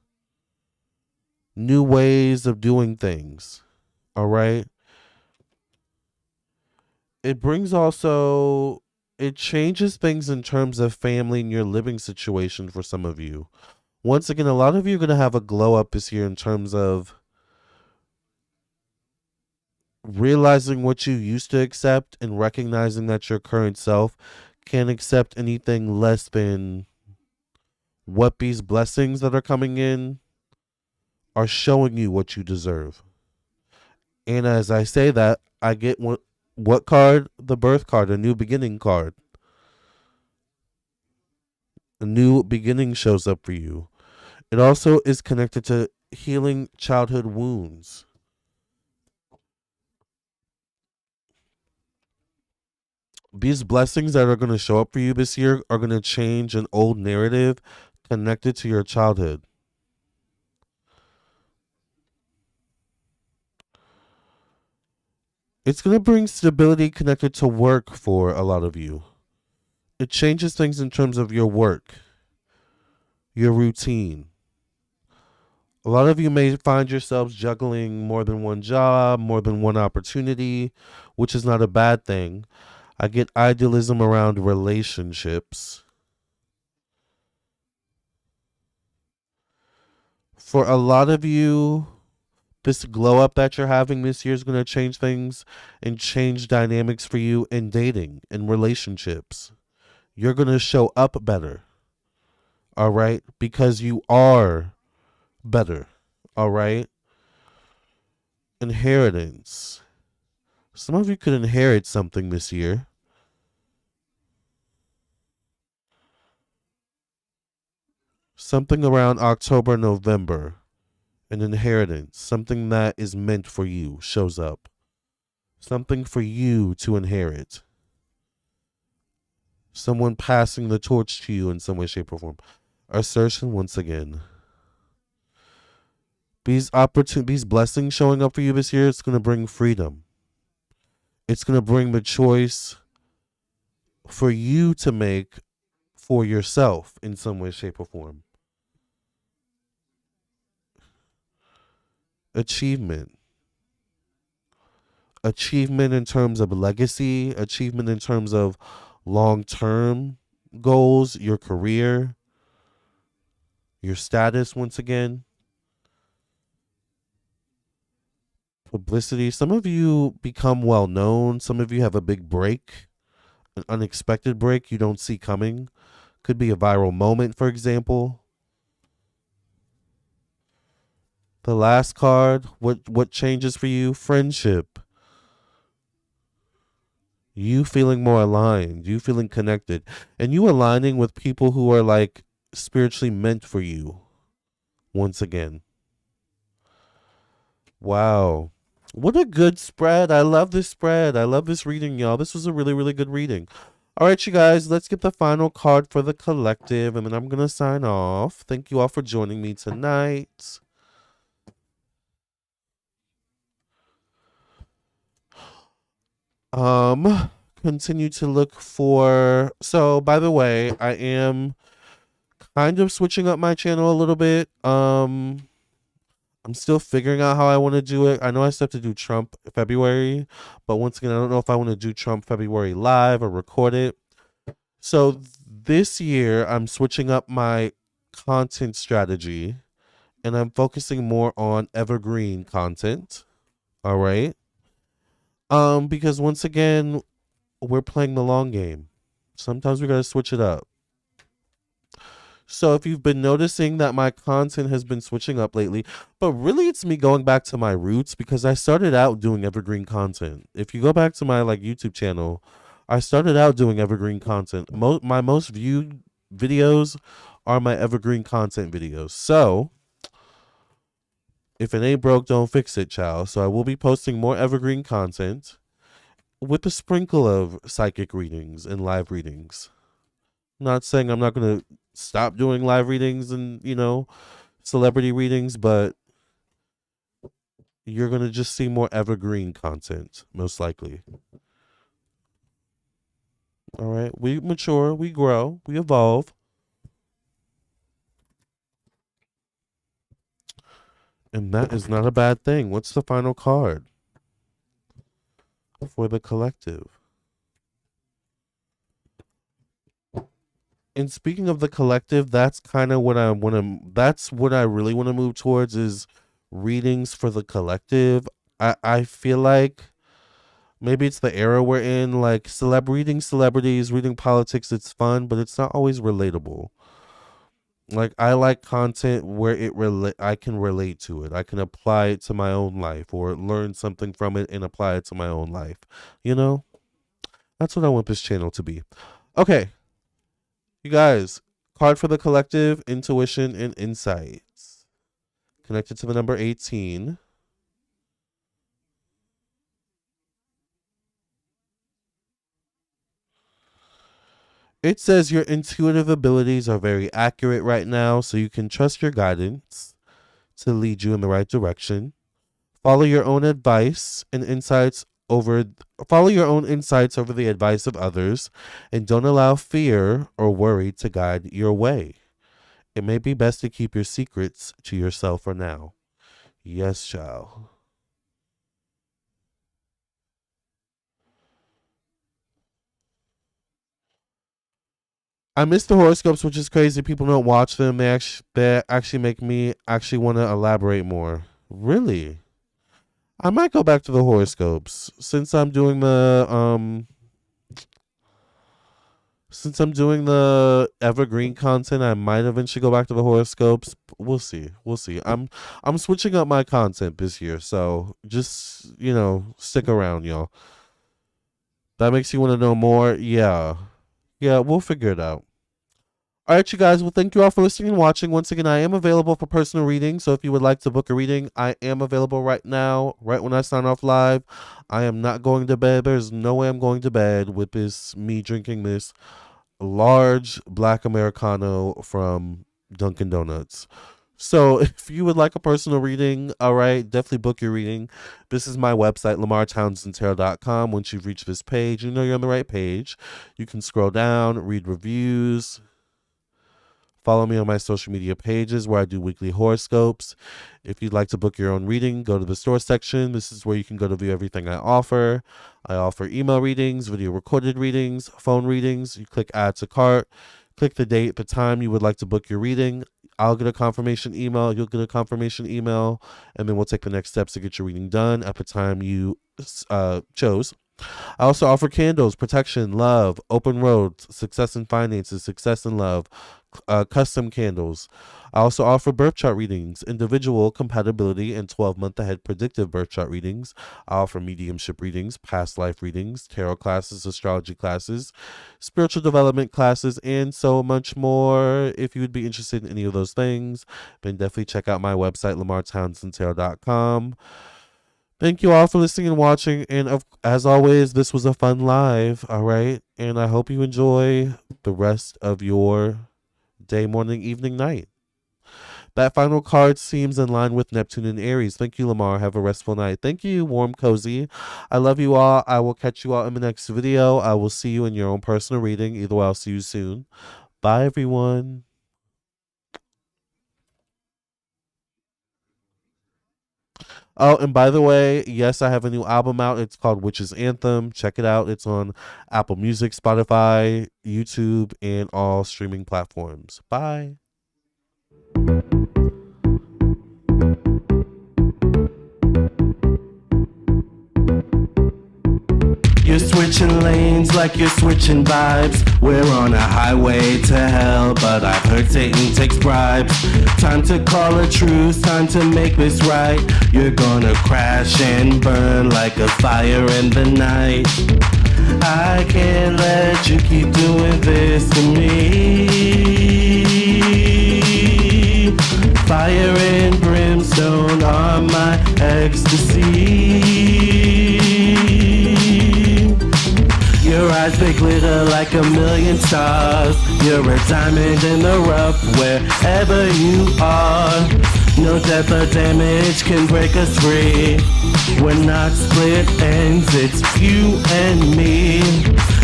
[SPEAKER 1] new ways of doing things. All right. It brings also, it changes things in terms of family and your living situation for some of you. Once again, a lot of you are going to have a glow up this year in terms of realizing what you used to accept and recognizing that your current self can't accept anything less than what these blessings that are coming in are showing you what you deserve. And as I say that, I get what card? The birth card, a new beginning card. A new beginning shows up for you. It also is connected to healing childhood wounds. These blessings that are going to show up for you this year are going to change an old narrative connected to your childhood. It's going to bring stability connected to work for a lot of you. It changes things in terms of your work, your routine. A lot of you may find yourselves juggling more than one job, more than one opportunity, which is not a bad thing. I get idealism around relationships. For a lot of you, this glow up that you're having this year is going to change things and change dynamics for you in dating and relationships. You're going to show up better. All right? Because you are better. All right? Inheritance. Some of you could inherit something this year. Something around October, November. An inheritance. Something that is meant for you shows up. Something for you to inherit. Someone passing the torch to you in some way, shape, or form. Assertion once again. These blessings showing up for you this year, it's going to bring freedom. It's going to bring the choice for you to make for yourself in some way, shape, or form. Achievement. Achievement in terms of legacy, achievement in terms of long term goals, your career, your status once again. Publicity. Some of you become well known. Some of you have a big break, an unexpected break you don't see coming. Could be a viral moment, for example. The last card, what changes for you? Friendship. You feeling more aligned, you feeling connected, and you aligning with people who are like spiritually meant for you once again. Wow. What a good spread. I love this spread. I love this reading, y'all. This was a really, really good reading. All right, you guys, let's get the final card for the collective, and then I'm going to sign off. Thank you all for joining me tonight. Continue to look for. So, by the way, I am kind of switching up my channel a little bit. I'm still figuring out how I want to do it. I know I still have to do Trump February, but once again, I don't know if I want to do Trump February live or record it. So this year, I'm switching up my content strategy and I'm focusing more on evergreen content. All right. Because once again, we're playing the long game. Sometimes we got to switch it up. So if you've been noticing that my content has been switching up lately, but really it's me going back to my roots because I started out doing evergreen content. If you go back to my like YouTube channel, I started out doing evergreen content. My most viewed videos are my evergreen content videos. So if it ain't broke, don't fix it, child. So I will be posting more evergreen content with a sprinkle of psychic readings and live readings. I'm not saying I'm not going to stop doing live readings and, celebrity readings, but you're going to just see more evergreen content, most likely. All right. We mature, we grow, we evolve. And that is not a bad thing. What's the final card for the collective? And speaking of the collective, that's kind of what I want to. That's what I really want to move towards is readings for the collective. I feel like maybe it's the era we're in. Like reading celebrities, reading politics. It's fun, but it's not always relatable. Like I like content where I can relate to it. I can apply it to my own life or learn something from it and apply it to my own life. You know, that's what I want this channel to be. Okay, you guys, card for the collective, intuition and insights. Connected to the number 18. It says your intuitive abilities are very accurate right now, so you can trust your guidance to lead you in the right direction. Follow your own advice and insights over follow your own insights over the advice of others, and don't allow fear or worry to guide your way. It may be best to keep your secrets to yourself for now. Yes, child. I miss the horoscopes, which is crazy. People don't watch them. They actually make me actually want to elaborate more. Really? I might go back to the horoscopes since I'm doing the evergreen content. I might eventually go back to the horoscopes. We'll see. We'll see. I'm switching up my content this year, so just stick around, y'all. That makes you want to know more. Yeah, yeah. We'll figure it out. All right, you guys. Well, thank you all for listening and watching. Once again, I am available for personal reading. So if you would like to book a reading, I am available right now, right when I sign off live. I am not going to bed. There's no way I'm going to bed with me drinking this large black Americano from Dunkin' Donuts. So if you would like a personal reading, all right, definitely book your reading. This is my website, LamarrTownsendTarot.com. Once you've reached this page, you know you're on the right page. You can scroll down, read reviews, follow me on my social media pages where I do weekly horoscopes. If you'd like to book your own reading, go to the store section. This is where you can go to view everything I offer. I offer email readings, video recorded readings, phone readings. You click add to cart, click the date, the time you would like to book your reading. I'll get a confirmation email. You'll get a confirmation email, and then we'll take the next steps to get your reading done at the time you chose. I also offer candles, protection, love, open roads, success in finances, success in love, custom candles. I also offer birth chart readings, individual compatibility, and 12-month ahead predictive birth chart readings. I offer mediumship readings, past life readings, tarot classes, astrology classes, spiritual development classes, and so much more. If you would be interested in any of those things, then definitely check out my website, LamarrTownsendTarot.com. Thank you all for listening and watching. And as always, this was a fun live. All right. And I hope you enjoy the rest of your day, morning, evening, night. That final card seems in line with Neptune and Aries. Thank you, Lamarr. Have a restful night. Thank you, Warm Cozy. I love you all. I will catch you all in the next video. I will see you in your own personal reading. Either way, I'll see you soon. Bye, everyone. Oh, and by the way, yes, I have a new album out. It's called Witch's Anthem. Check it out. It's on Apple Music, Spotify, YouTube, and all streaming platforms. Bye. You're switching lanes like you're switching vibes. We're on a highway to hell, but I've heard Satan takes bribes. Time to call a truce, time to make this right. You're gonna crash and burn like a fire in the night. I can't let you keep doing this to me. Fire and brimstone are my ecstasy. Your eyes, they glitter like a million stars. You're a diamond in the rough wherever you are. No depth or damage can break us free. We're not split ends, it's you and me.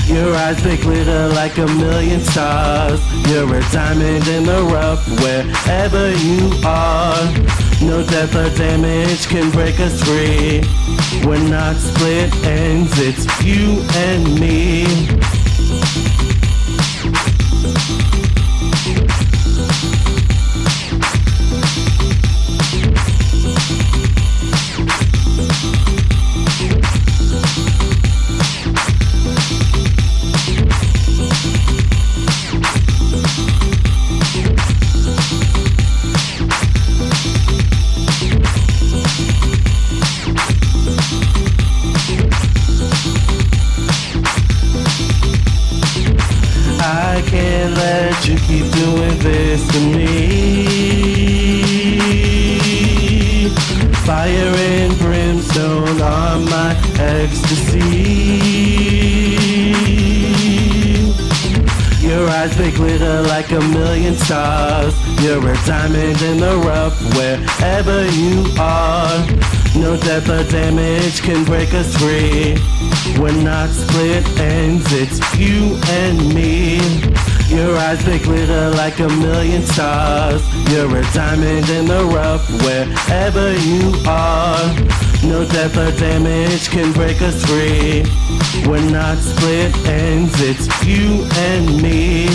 [SPEAKER 1] Your eyes, they glitter like a million stars. You're a diamond in the rough wherever you are. No depth or damage can break us free. We're not split ends, it's you and me. I can't let you keep doing this to me. Fire and brimstone on my ecstasy. Your eyes, they glitter like a million stars. You're a diamond in the rough wherever you are. No depth or damage can break us free. We're not split ends, it's you and me. Your eyes, they glitter like a million stars. You're a diamond in the rough wherever you are. No depth or damage can break us free. We're not split ends, it's you and me.